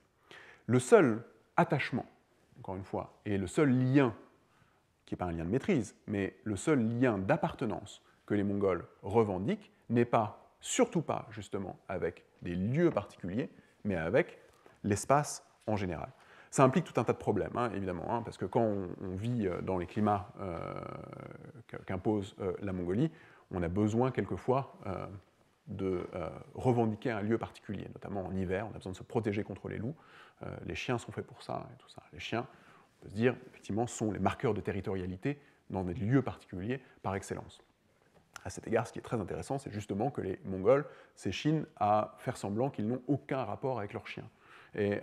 Le seul attachement, encore une fois, et le seul lien, qui n'est pas un lien de maîtrise, mais le seul lien d'appartenance que les Mongols revendiquent n'est pas, surtout pas, justement, avec des lieux particuliers, mais avec l'espace en général. Ça implique tout un tas de problèmes, évidemment, parce que quand on vit dans les climats qu'impose la Mongolie, on a besoin quelquefois de revendiquer un lieu particulier, notamment en hiver, on a besoin de se protéger contre les loups. Les chiens sont faits pour ça, et tout ça. Les chiens, on peut se dire, effectivement, sont les marqueurs de territorialité dans des lieux particuliers par excellence. À cet égard, ce qui est très intéressant, c'est justement que les Mongols s'échinent à faire semblant qu'ils n'ont aucun rapport avec leurs chiens et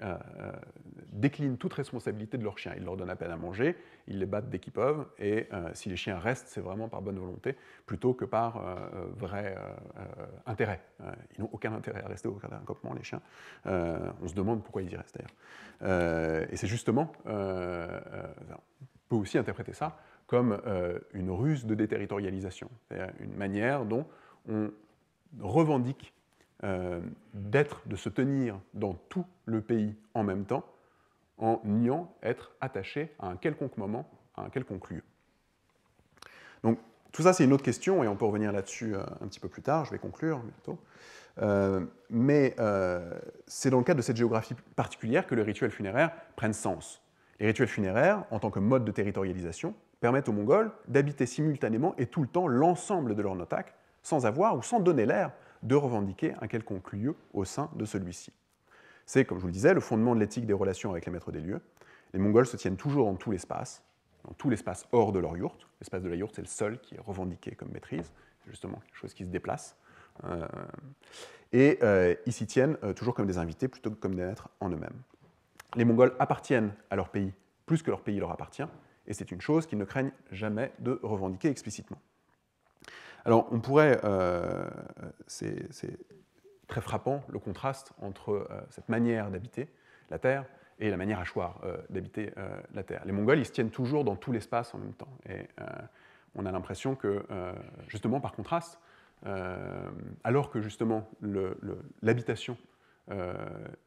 déclinent toute responsabilité de leurs chiens. Ils leur donnent à peine à manger, ils les battent dès qu'ils peuvent, et si les chiens restent, c'est vraiment par bonne volonté, plutôt que par vrai intérêt. Ils n'ont aucun intérêt à rester au campement, les chiens. On se demande pourquoi ils y restent, d'ailleurs. Et c'est justement, on peut aussi interpréter ça comme une ruse de déterritorialisation, c'est-à-dire une manière dont on revendique de se tenir dans tout le pays en même temps, en niant être attaché à un quelconque moment, à un quelconque lieu. Donc, tout ça, c'est une autre question, et on peut revenir là-dessus un petit peu plus tard, je vais conclure bientôt. Mais c'est dans le cadre de cette géographie particulière que les rituels funéraires prennent sens. Les rituels funéraires, en tant que mode de territorialisation, permettent aux Mongols d'habiter simultanément et tout le temps l'ensemble de leur Notak, sans avoir ou sans donner l'air de revendiquer un quelconque lieu au sein de celui-ci. C'est, comme je vous le disais, le fondement de l'éthique des relations avec les maîtres des lieux. Les Mongols se tiennent toujours dans tout l'espace hors de leur yourte. L'espace de la yourte, c'est le seul qui est revendiqué comme maîtrise, c'est justement quelque chose qui se déplace. Et ils s'y tiennent toujours comme des invités plutôt que comme des maîtres en eux-mêmes. Les Mongols appartiennent à leur pays plus que leur pays leur appartient, et c'est une chose qu'ils ne craignent jamais de revendiquer explicitement. Alors, on pourrait, c'est très frappant le contraste entre cette manière d'habiter la Terre et la manière hachoir d'habiter la Terre. Les Mongols, ils se tiennent toujours dans tout l'espace en même temps. Et on a l'impression que, justement, par contraste, alors que justement l'habitation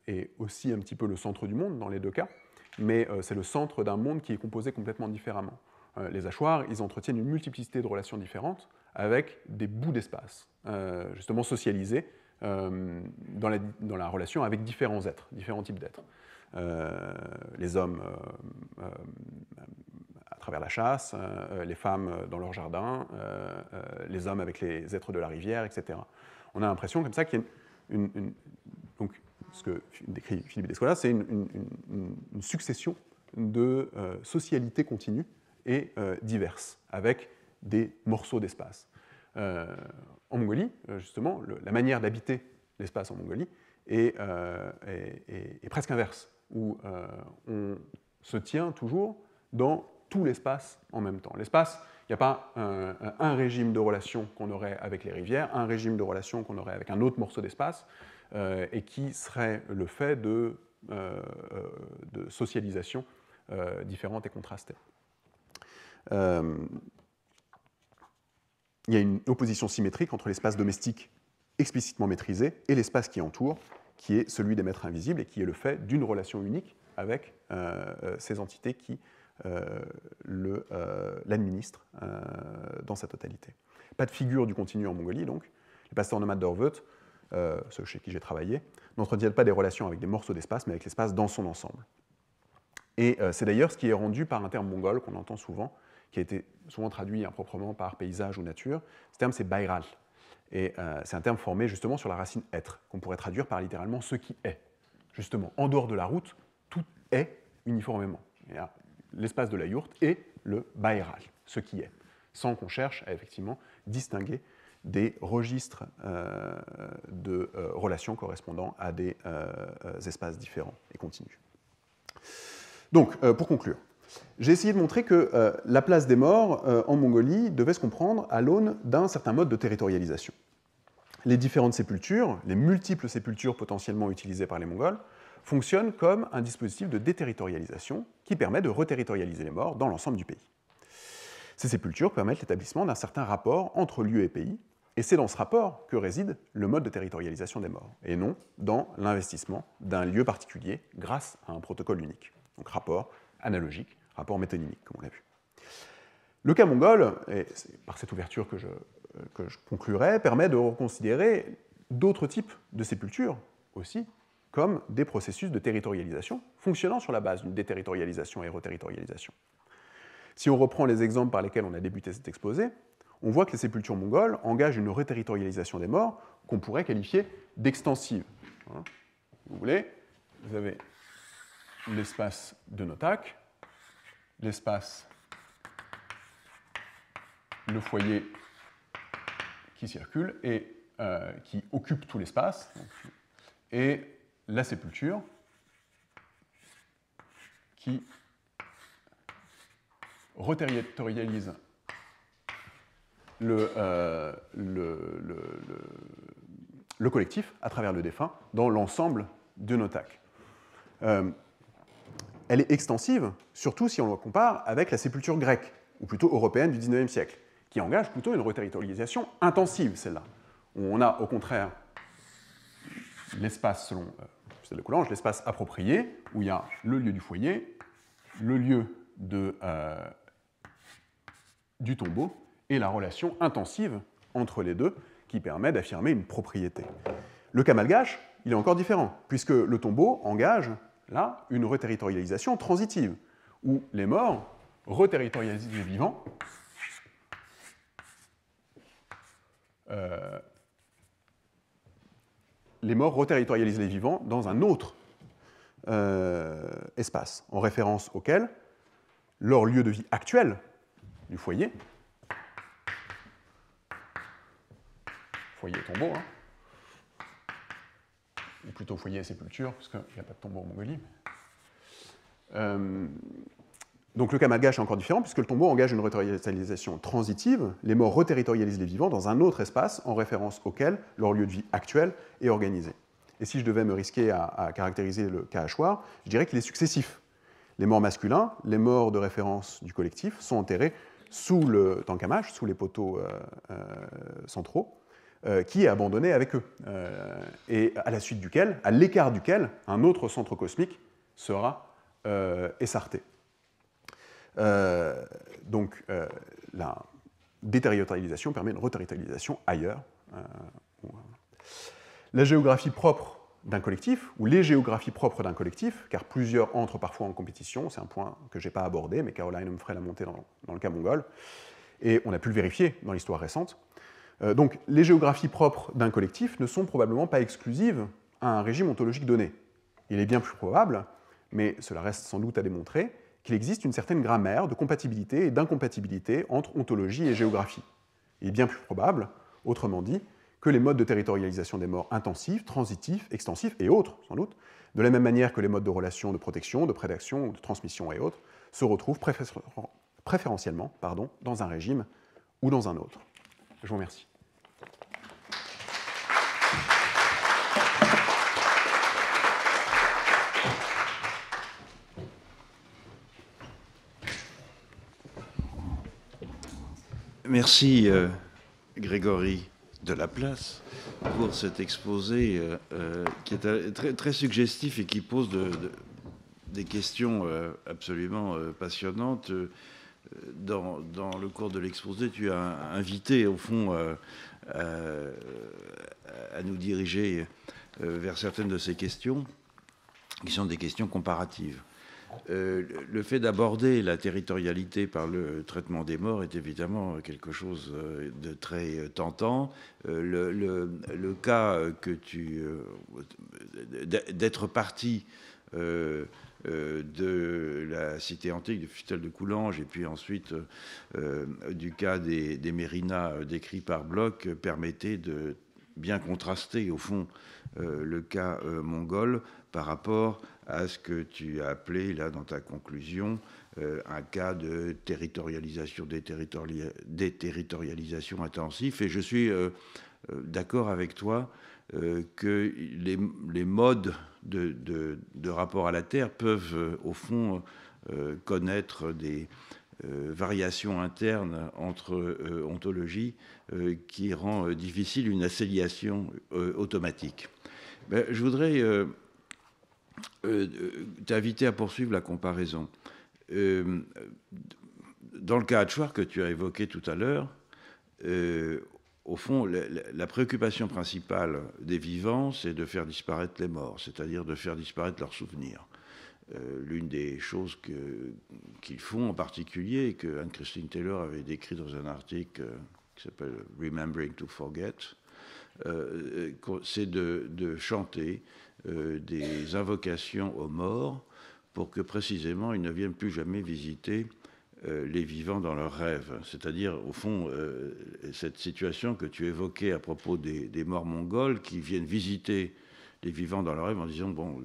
est aussi un petit peu le centre du monde dans les deux cas, mais c'est le centre d'un monde qui est composé complètement différemment. Les hachoirs, ils entretiennent une multiplicité de relations différentes avec des bouts d'espace, justement socialisés dans la relation avec différents êtres, différents types d'êtres. Les hommes à travers la chasse, les femmes dans leur jardin, les hommes avec les êtres de la rivière, etc. On a l'impression comme ça qu'il y a donc, ce que décrit Philippe Descola, c'est une succession de socialités continues et diverses, avec des morceaux d'espace. En Mongolie, justement, la manière d'habiter l'espace en Mongolie est presque inverse, où on se tient toujours dans tout l'espace en même temps. L'espace, il n'y a pas un régime de relations qu'on aurait avec les rivières, un régime de relations qu'on aurait avec un autre morceau d'espace, et qui serait le fait de socialisation différentes et contrastées. Il y a une opposition symétrique entre l'espace domestique explicitement maîtrisé et l'espace qui entoure, qui est celui des maîtres invisibles et qui est le fait d'une relation unique avec ces entités qui l'administrent dans sa totalité. Pas de figure du continu en Mongolie, donc. Les pasteurs nomades d'Orveut, ceux chez qui j'ai travaillé, n'entretiennent pas des relations avec des morceaux d'espace, mais avec l'espace dans son ensemble. Et c'est d'ailleurs ce qui est rendu par un terme mongol qu'on entend souvent, qui a été souvent traduit improprement par paysage ou nature. Ce terme, c'est Bairal. Et c'est un terme formé justement sur la racine être, qu'on pourrait traduire par littéralement ce qui est. Justement, en dehors de la route, tout est uniformément. L'espace de la yourte est le Bairal, ce qui est, sans qu'on cherche à effectivement distinguer des registres de relations correspondant à des espaces différents et continus. Donc, pour conclure, j'ai essayé de montrer que la place des morts en Mongolie devait se comprendre à l'aune d'un certain mode de territorialisation. Les différentes sépultures, les multiples sépultures potentiellement utilisées par les Mongols, fonctionnent comme un dispositif de déterritorialisation qui permet de reterritorialiser les morts dans l'ensemble du pays. Ces sépultures permettent l'établissement d'un certain rapport entre lieu et pays, et c'est dans ce rapport que réside le mode de territorialisation des morts, et non dans l'investissement d'un lieu particulier grâce à un protocole unique. Donc rapport analogique, rapport métonymique, comme on l'a vu. Le cas mongol, et c'est par cette ouverture que je conclurai, permet de reconsidérer d'autres types de sépultures aussi, comme des processus de territorialisation fonctionnant sur la base d'une déterritorialisation et reterritorialisation. Si on reprend les exemples par lesquels on a débuté cet exposé, on voit que les sépultures mongoles engagent une reterritorialisation des morts qu'on pourrait qualifier d'extensive. Vous voulez, vous avez l'espace de Notak, l'espace, le foyer qui circule et qui occupe tout l'espace, et la sépulture qui reterritorialise le collectif à travers le défunt dans l'ensemble de Notak. Elle est extensive, surtout si on le compare avec la sépulture grecque, ou plutôt européenne du XIXe siècle, qui engage plutôt une reterritorialisation intensive, celle-là. On a au contraire l'espace, selon Gustave de Coulanges, l'espace approprié, où il y a le lieu du foyer, le lieu du tombeau, et la relation intensive entre les deux, qui permet d'affirmer une propriété. Le cas malgache, il est encore différent, puisque le tombeau engage, là, une reterritorialisation transitive, où les morts reterritorialisent les vivants, dans un autre espace, en référence auquel leur lieu de vie actuel du foyer et tombeau, ou plutôt foyer et sépulture, parce qu'il n'y a pas de tombeau en Mongolie. Donc le cas malgache est encore différent, puisque le tombeau engage une reterritorialisation transitive, les morts reterritorialisent les vivants dans un autre espace, en référence auquel leur lieu de vie actuel est organisé. Et si je devais me risquer à caractériser le cas hachoir, je dirais qu'il est successif. Les morts masculins, les morts de référence du collectif, sont enterrés sous le tankamash, sous les poteaux centraux, qui est abandonné avec eux, et à la suite duquel, à l'écart duquel, un autre centre cosmique sera essarté. Donc, la déterritorialisation permet une reterritorialisation ailleurs. La géographie propre d'un collectif, ou les géographies propres d'un collectif, car plusieurs entrent parfois en compétition, c'est un point que je n'ai pas abordé, mais Caroline me ferait la montée dans le cas mongol, et on a pu le vérifier dans l'histoire récente. Donc, les géographies propres d'un collectif ne sont probablement pas exclusives à un régime ontologique donné. Il est bien plus probable, mais cela reste sans doute à démontrer, qu'il existe une certaine grammaire de compatibilité et d'incompatibilité entre ontologie et géographie. Il est bien plus probable, autrement dit, que les modes de territorialisation des morts intensifs, transitifs, extensifs et autres, sans doute, de la même manière que les modes de relation de protection, de prédation ou de transmission et autres, se retrouvent préférentiellement dans un régime ou dans un autre. Je vous remercie. Merci Grégory Delaplace pour cet exposé qui est très, très suggestif et qui pose des questions absolument passionnantes. Dans le cours de l'exposé, tu as invité au fond à nous diriger vers certaines de ces questions qui sont des questions comparatives. Le fait d'aborder la territorialité par le traitement des morts est évidemment quelque chose de très tentant. Le cas que d'être parti de la cité antique de Fustel de Coulanges et puis ensuite du cas des Mérinas décrits par Bloch permettait de bien contraster au fond le cas mongol par rapport à ce que tu as appelé là dans ta conclusion un cas de territorialisation, déterritorialisation intensive. Et je suis d'accord avec toi que les modes de rapport à la Terre peuvent au fond connaître des variations internes entre ontologies qui rend difficile une assimilation automatique. Ben, je voudrais t'inviter à poursuivre la comparaison. Dans le cas hachoir que tu as évoqué tout à l'heure, au fond, la préoccupation principale des vivants, c'est de faire disparaître les morts, c'est-à-dire de faire disparaître leurs souvenirs. L'une des choses qu'ils font en particulier, et que Anne-Christine Taylor avait décrit dans un article qui s'appelle « Remembering to Forget », c'est de chanter des invocations aux morts pour que précisément ils ne viennent plus jamais visiter les vivants dans leurs rêves. C'est-à-dire, au fond, cette situation que tu évoquais à propos des morts mongols qui viennent visiter les vivants dans leurs rêves en disant « bon,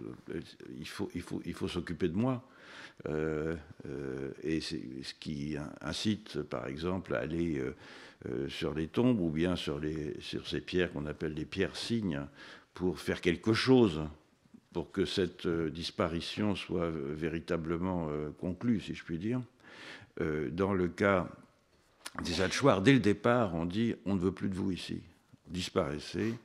il faut s'occuper de moi ». Et c'est ce qui incite, par exemple, à aller sur les tombes ou bien sur ces pierres qu'on appelle les pierres cygnes pour faire quelque chose pour que cette disparition soit véritablement conclue, si je puis dire. Dans le cas des hachoirs, dès le départ, on dit « on ne veut plus de vous ici, disparaissez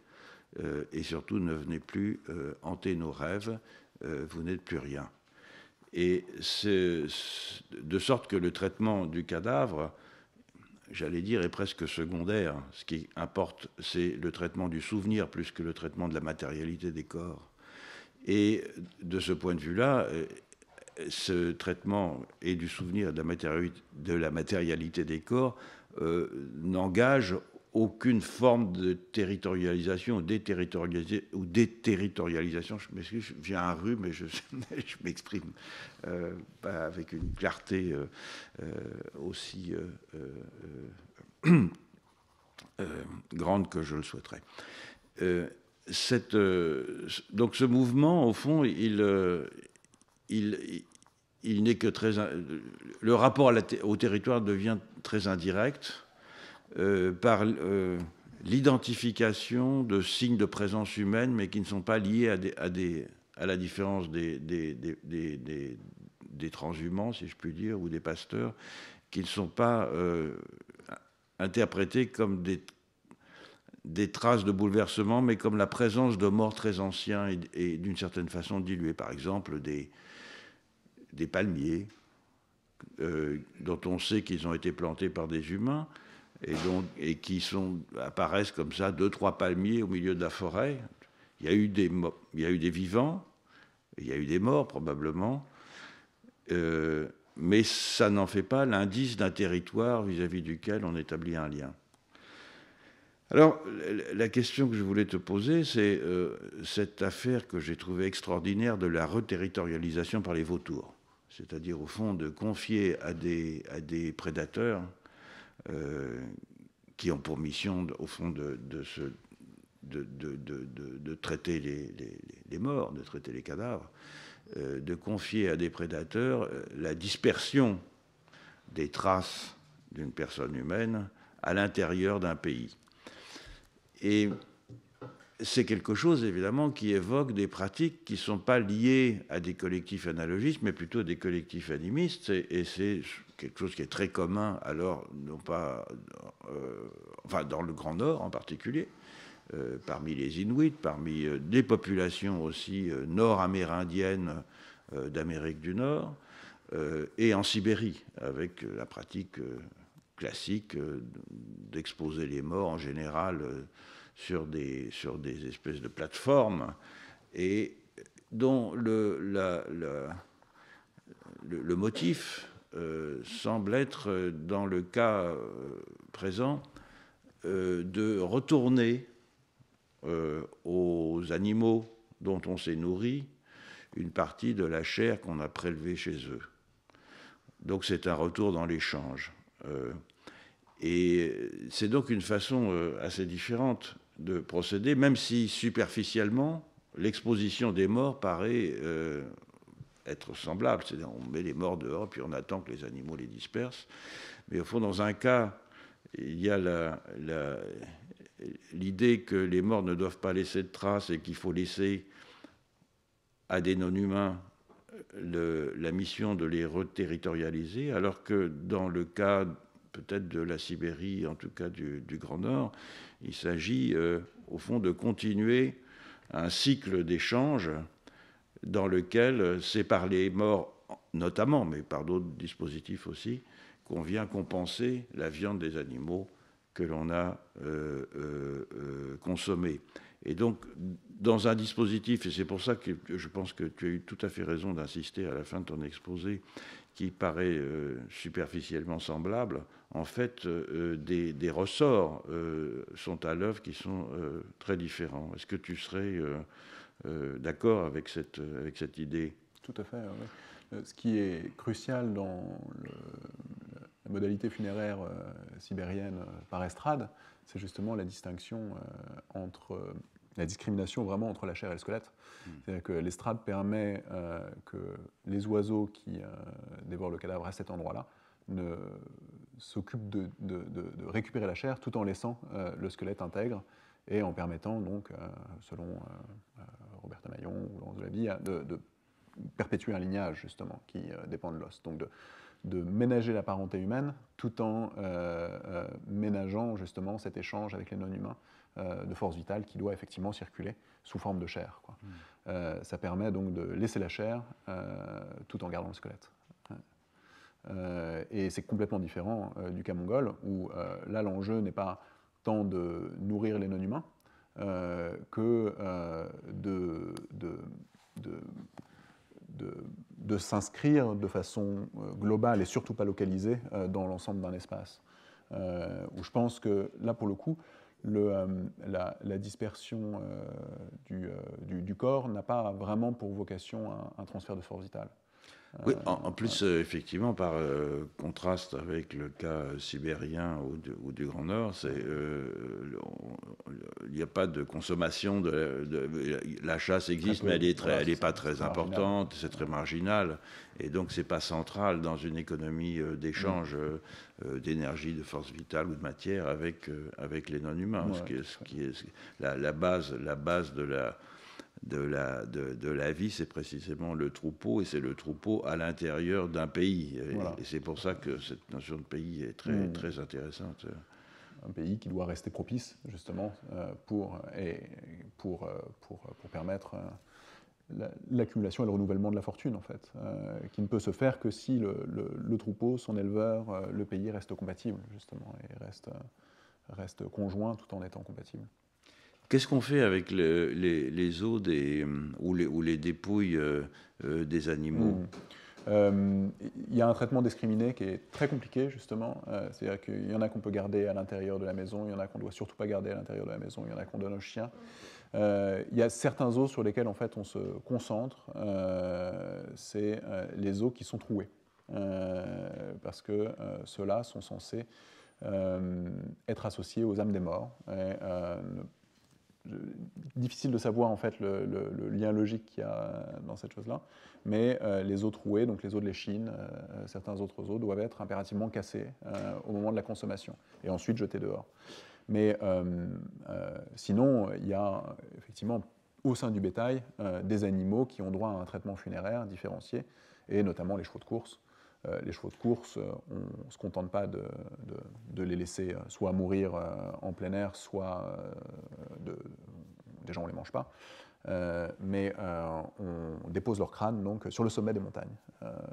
et surtout ne venez plus hanter nos rêves, vous n'êtes plus rien ». Et de sorte que le traitement du cadavre, j'allais dire, est presque secondaire. Ce qui importe, c'est le traitement du souvenir plus que le traitement de la matérialité des corps. Et de ce point de vue-là, ce traitement et du souvenir et de la matérialité des corps n'engage aucune forme de territorialisation ou déterritorialisation. Je m'excuse, je viens à un rhume, mais je m'exprime pas avec une clarté aussi grande que je le souhaiterais. Donc ce mouvement, au fond, il n'est que très... Le rapport au territoire devient très indirect. l'identification de signes de présence humaine, mais qui ne sont pas liés à la différence des transhumants, si je puis dire, ou des pasteurs, qui ne sont pas interprétés comme des traces de bouleversement, mais comme la présence de morts très anciens et d'une certaine façon dilués. Par exemple, des palmiers dont on sait qu'ils ont été plantés par des humains et qui apparaissent comme ça, 2-3 palmiers au milieu de la forêt. Il y a eu des vivants, il y a eu des morts probablement, mais ça n'en fait pas l'indice d'un territoire vis-à-vis duquel on établit un lien. Alors, la question que je voulais te poser, c'est cette affaire que j'ai trouvée extraordinaire de la reterritorialisation par les vautours. C'est-à-dire, au fond, de confier à des prédateurs qui ont pour mission, au fond, de traiter les morts, de traiter les cadavres, de confier à des prédateurs la dispersion des traces d'une personne humaine à l'intérieur d'un pays. Et c'est quelque chose, évidemment, qui évoque des pratiques qui ne sont pas liées à des collectifs analogistes, mais plutôt à des collectifs animistes. Et c'est quelque chose qui est très commun, alors, non pas, enfin, dans le Grand Nord en particulier, parmi les Inuits, parmi des populations aussi nord-amérindiennes d'Amérique du Nord, et en Sibérie, avec la pratique classique d'exposer les morts en général sur des espèces de plateformes, et dont le motif semble être, dans le cas présent, de retourner aux animaux dont on s'est nourri une partie de la chair qu'on a prélevée chez eux. Donc c'est un retour dans l'échange. Et c'est donc une façon assez différente de procéder, même si superficiellement, l'exposition des morts paraît être semblable. C'est-à-dire on met les morts dehors, puis on attend que les animaux les dispersent. Mais au fond, dans un cas, il y a l'idée que les morts ne doivent pas laisser de traces et qu'il faut laisser à des non-humains la mission de les reterritorialiser, alors que dans le cas peut-être de la Sibérie, en tout cas du Grand Nord, il s'agit au fond de continuer un cycle d'échange dans lequel c'est par les morts notamment, mais par d'autres dispositifs aussi, qu'on vient compenser la viande des animaux que l'on a consommée. Et donc, dans un dispositif, et c'est pour ça que je pense que tu as eu tout à fait raison d'insister à la fin de ton exposé, qui paraît superficiellement semblable, en fait, des ressorts sont à l'œuvre qui sont très différents. Est-ce que tu serais d'accord avec cette idée? Tout à fait. Oui. Ce qui est crucial dans la modalité funéraire sibérienne par estrade, c'est justement la distinction entre la discrimination vraiment entre la chair et le squelette. C'est-à-dire que l'estrade permet que les oiseaux qui dévorent le cadavre à cet endroit-là s'occupent de récupérer la chair tout en laissant le squelette intègre et en permettant donc, selon Roberta Maillon ou Laurence de la Vie, de perpétuer un lignage justement qui dépend de l'os. Donc de ménager la parenté humaine tout en ménageant justement cet échange avec les non-humains de force vitale qui doit effectivement circuler sous forme de chair, quoi. Ça permet donc de laisser la chair tout en gardant le squelette. Et c'est complètement différent du cas mongol, où là l'enjeu n'est pas tant de nourrir les non-humains que de s'inscrire de façon globale et surtout pas localisée dans l'ensemble d'un espace. Où je pense que là, pour le coup, la dispersion du corps n'a pas vraiment pour vocation un transfert de force vitale. Oui, en plus, effectivement, par contraste avec le cas sibérien ou du Grand Nord, il n'y a pas de consommation. La chasse existe, mais elle est pas très importante, c'est très marginal. Et donc, c'est pas central dans une économie d'échange d'énergie, de force vitale ou de matière avec les non-humains. Ce qui est la base de la vie, c'est précisément le troupeau, et c'est le troupeau à l'intérieur d'un pays. Et c'est pour ça que cette notion de pays est très intéressante. Un pays qui doit rester propice, justement, pour permettre l'accumulation et le renouvellement de la fortune, en fait, qui ne peut se faire que si le troupeau, son éleveur, le pays restent compatibles, justement, et restent conjoints tout en étant compatibles. Qu'est-ce qu'on fait avec les os ou les dépouilles des animaux? Il y a un traitement discriminé qui est très compliqué, justement. C'est-à-dire qu'il y en a qu'on peut garder à l'intérieur de la maison, il y en a qu'on ne doit surtout pas garder à l'intérieur de la maison, il y en a qu'on donne aux chiens. Il y a certains os sur lesquels en fait, on se concentre, c'est les os qui sont troués. Parce que ceux-là sont censés être associés aux âmes des morts. Difficile de savoir en fait le lien logique qu'il y a dans cette chose-là, mais les os troués, donc les os de l'échine, certains autres os doivent être impérativement cassés au moment de la consommation et ensuite jetés dehors. Mais sinon, il y a effectivement au sein du bétail des animaux qui ont droit à un traitement funéraire différencié, et notamment les chevaux de course. Les chevaux de course, on ne se contente pas de les laisser soit mourir en plein air, soit déjà on ne les mange pas, mais on dépose leur crâne donc, sur le sommet des montagnes,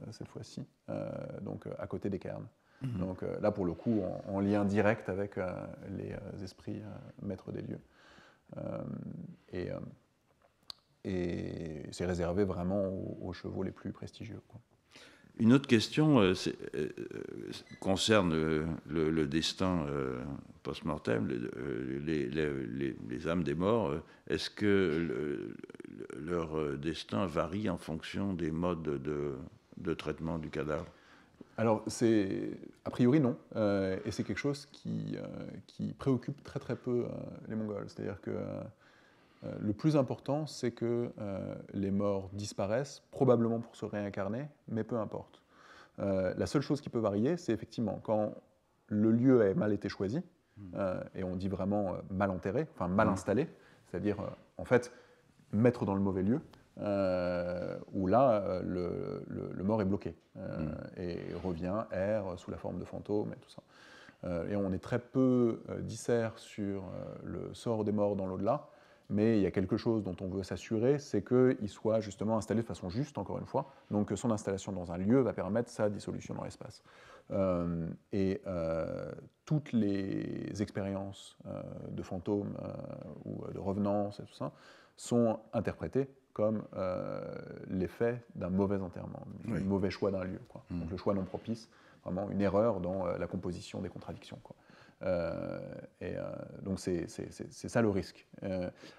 cette fois-ci, donc à côté des cairns. Donc là, pour le coup, en lien direct avec les esprits maîtres des lieux. Et c'est réservé vraiment aux chevaux les plus prestigieux, quoi. Une autre question concerne le destin post-mortem, les âmes des morts. Est-ce que leur destin varie en fonction des modes de traitement du cadavre? Alors, a priori non, et c'est quelque chose qui préoccupe très très peu les Mongols. C'est-à-dire que le plus important, c'est que les morts disparaissent, probablement pour se réincarner, mais peu importe. La seule chose qui peut varier, c'est effectivement quand le lieu a mal été choisi, et on dit vraiment mal enterré, enfin mal installé, c'est-à-dire en fait mettre dans le mauvais lieu, où là le mort est bloqué et revient, erre sous la forme de fantômes et tout ça. Et on est très peu disert sur le sort des morts dans l'au-delà. Mais il y a quelque chose dont on veut s'assurer, c'est qu'il soit justement installé de façon juste, encore une fois. Donc son installation dans un lieu va permettre sa dissolution dans l'espace. Toutes les expériences de fantômes ou de revenance et tout ça sont interprétées comme l'effet d'un mauvais enterrement, un mauvais choix d'un lieu, quoi. Donc le choix non propice, vraiment une erreur dans la composition des contradictions, quoi. Donc c'est ça le risque.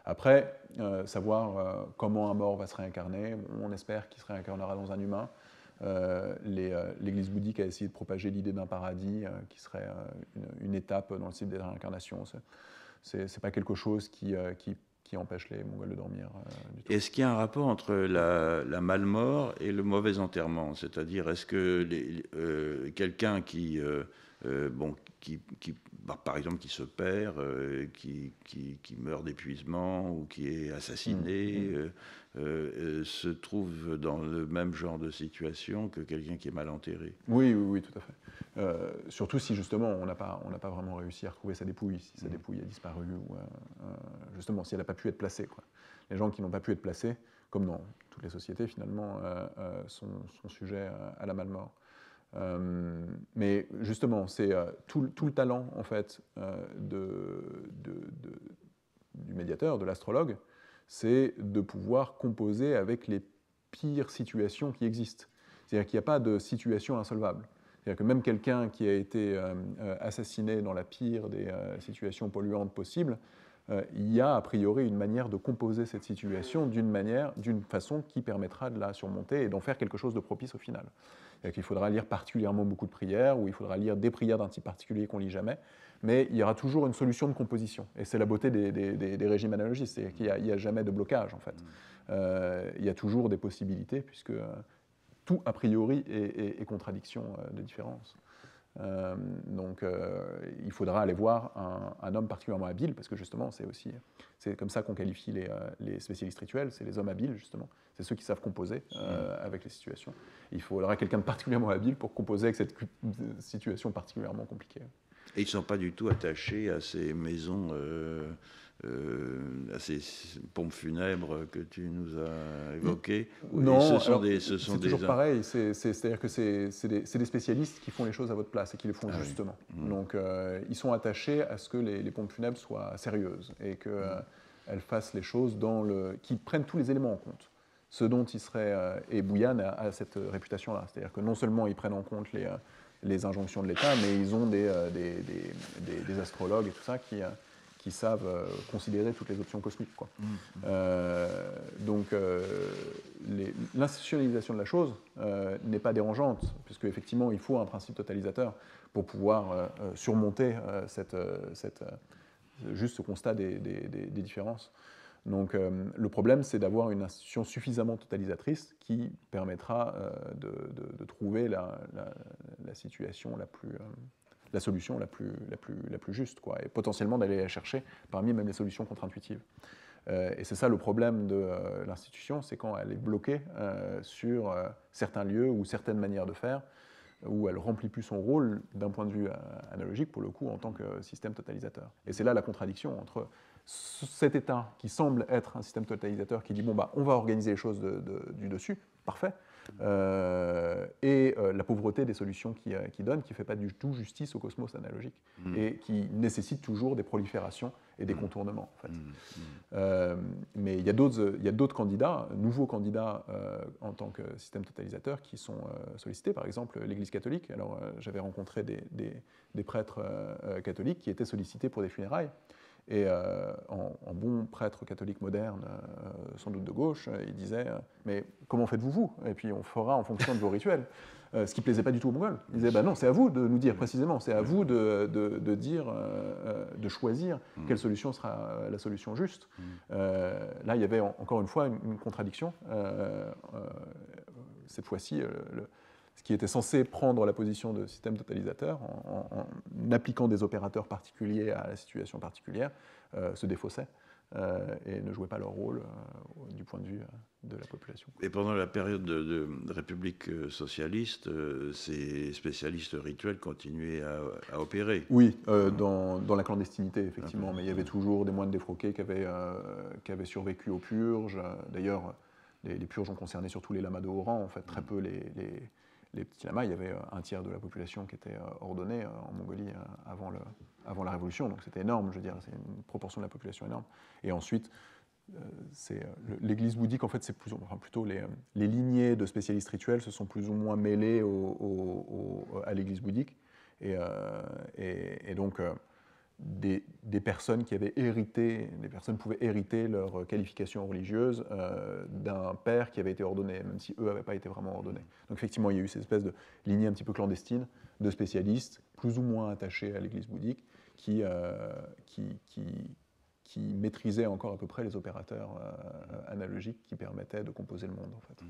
Après, savoir comment un mort va se réincarner, on espère qu'il se réincarnera dans un humain. L'Église bouddhique a essayé de propager l'idée d'un paradis qui serait une étape dans le cycle des réincarnations. C'est pas quelque chose qui empêche les Mongols de dormir du tout. Est-ce qu'il y a un rapport entre la malmort et le mauvais enterrement? C'est-à-dire, est-ce que quelqu'un qui par exemple, qui se perd, qui meurt d'épuisement ou qui est assassiné, se trouve dans le même genre de situation que quelqu'un qui est mal enterré? Oui, tout à fait. Surtout si justement on n'a pas vraiment réussi à retrouver sa dépouille, si sa dépouille a disparu, ou justement si elle n'a pas pu être placée, quoi. Les gens qui n'ont pas pu être placés, comme dans toutes les sociétés finalement, sont sujets à la malmort. Mais justement, c'est tout le talent en fait du médiateur, de l'astrologue, c'est de pouvoir composer avec les pires situations qui existent. C'est-à-dire qu'il n'y a pas de situation insolvable. C'est-à-dire que même quelqu'un qui a été assassiné dans la pire des situations polluantes possibles, il y a a priori une manière de composer cette situation d'une façon qui permettra de la surmonter et d'en faire quelque chose de propice au final. Il faudra lire particulièrement beaucoup de prières, ou il faudra lire des prières d'un type particulier qu'on lit jamais, mais il y aura toujours une solution de composition. Et c'est la beauté des régimes analogistes, c'est qu'il n'y a jamais de blocage en fait. Il y a toujours des possibilités, puisque tout a priori est contradiction de différence. Donc il faudra aller voir un homme particulièrement habile, parce que justement c'est comme ça qu'on qualifie les spécialistes rituels, c'est les hommes habiles justement, c'est ceux qui savent composer avec les situations. Il faudra quelqu'un de particulièrement habile pour composer avec cette situation particulièrement compliquée. Et ils ne sont pas du tout attachés à ces maisons, à ces pompes funèbres que tu nous as évoquées. Non, c'est toujours pareil. C'est-à-dire que c'est des spécialistes qui font les choses à votre place et qui les font justement. Donc ils sont attachés à ce que les pompes funèbres soient sérieuses et qu'elles fassent les choses qui prennent tous les éléments en compte. Ce dont ils seraient... et Bouyan a cette réputation-là. C'est-à-dire que non seulement ils prennent en compte les injonctions de l'État, mais ils ont des astrologues et tout ça qui savent considérer toutes les options cosmiques, quoi. Donc l'institutionnalisation de la chose n'est pas dérangeante, puisque effectivement il faut un principe totalisateur pour pouvoir surmonter juste ce constat des différences. Donc le problème, c'est d'avoir une institution suffisamment totalisatrice qui permettra de trouver la situation la solution la plus juste, quoi, et potentiellement d'aller la chercher parmi même les solutions contre-intuitives. Et c'est ça le problème de l'institution, c'est quand elle est bloquée sur certains lieux ou certaines manières de faire, où elle ne remplit plus son rôle d'un point de vue analogique, pour le coup, en tant que système totalisateur. Et c'est là la contradiction entre cet État qui semble être un système totalisateur qui dit bon, on va organiser les choses du dessus, parfait, et la pauvreté des solutions qui donne, qui ne fait pas du tout justice au cosmos analogique, et qui nécessite toujours des proliférations et des contournements, en fait. Mais il y a d'autres candidats, nouveaux candidats en tant que système totalisateur, qui sont sollicités, par exemple l'Église catholique. Alors j'avais rencontré des prêtres catholiques qui étaient sollicités pour des funérailles. Et en bon prêtre catholique moderne, sans doute de gauche, il disait mais comment faites-vous vous? Et puis on fera en fonction de vos rituels. Ce qui ne plaisait pas du tout aux Mongols. Ils disaient non, c'est à vous de nous dire précisément, c'est à vous de dire, de choisir quelle solution sera la solution juste. Là, il y avait encore une fois une contradiction. Cette fois-ci, ce qui était censé prendre la position de système totalisateur, en appliquant des opérateurs particuliers à la situation particulière, se défaussait et ne jouaient pas leur rôle du point de vue de la population. Et pendant la période de République socialiste, ces spécialistes rituels continuaient à opérer? Oui, dans la clandestinité, effectivement, mais il y avait toujours des moines défroqués qui avaient survécu aux purges. D'ailleurs, les purges ont concerné surtout les lamas de haut rang, en fait, très peu les petits lamas. Il y avait un tiers de la population qui était ordonnée en Mongolie avant la Révolution, donc c'était énorme, je veux dire, c'est une proportion de la population énorme. Et ensuite, l'Église bouddhique, en fait, c'est plutôt les lignées de spécialistes rituels se sont plus ou moins mêlées à l'Église bouddhique, et donc des personnes qui avaient hérité, des personnes pouvaient hériter leur qualification religieuse d'un père qui avait été ordonné, même si eux n'avaient pas été vraiment ordonnés. Donc effectivement, il y a eu cette espèce de lignée un petit peu clandestine de spécialistes, plus ou moins attachés à l'Église bouddhique, qui maîtrisaient encore à peu près les opérateurs analogiques qui permettaient de composer le monde, en fait.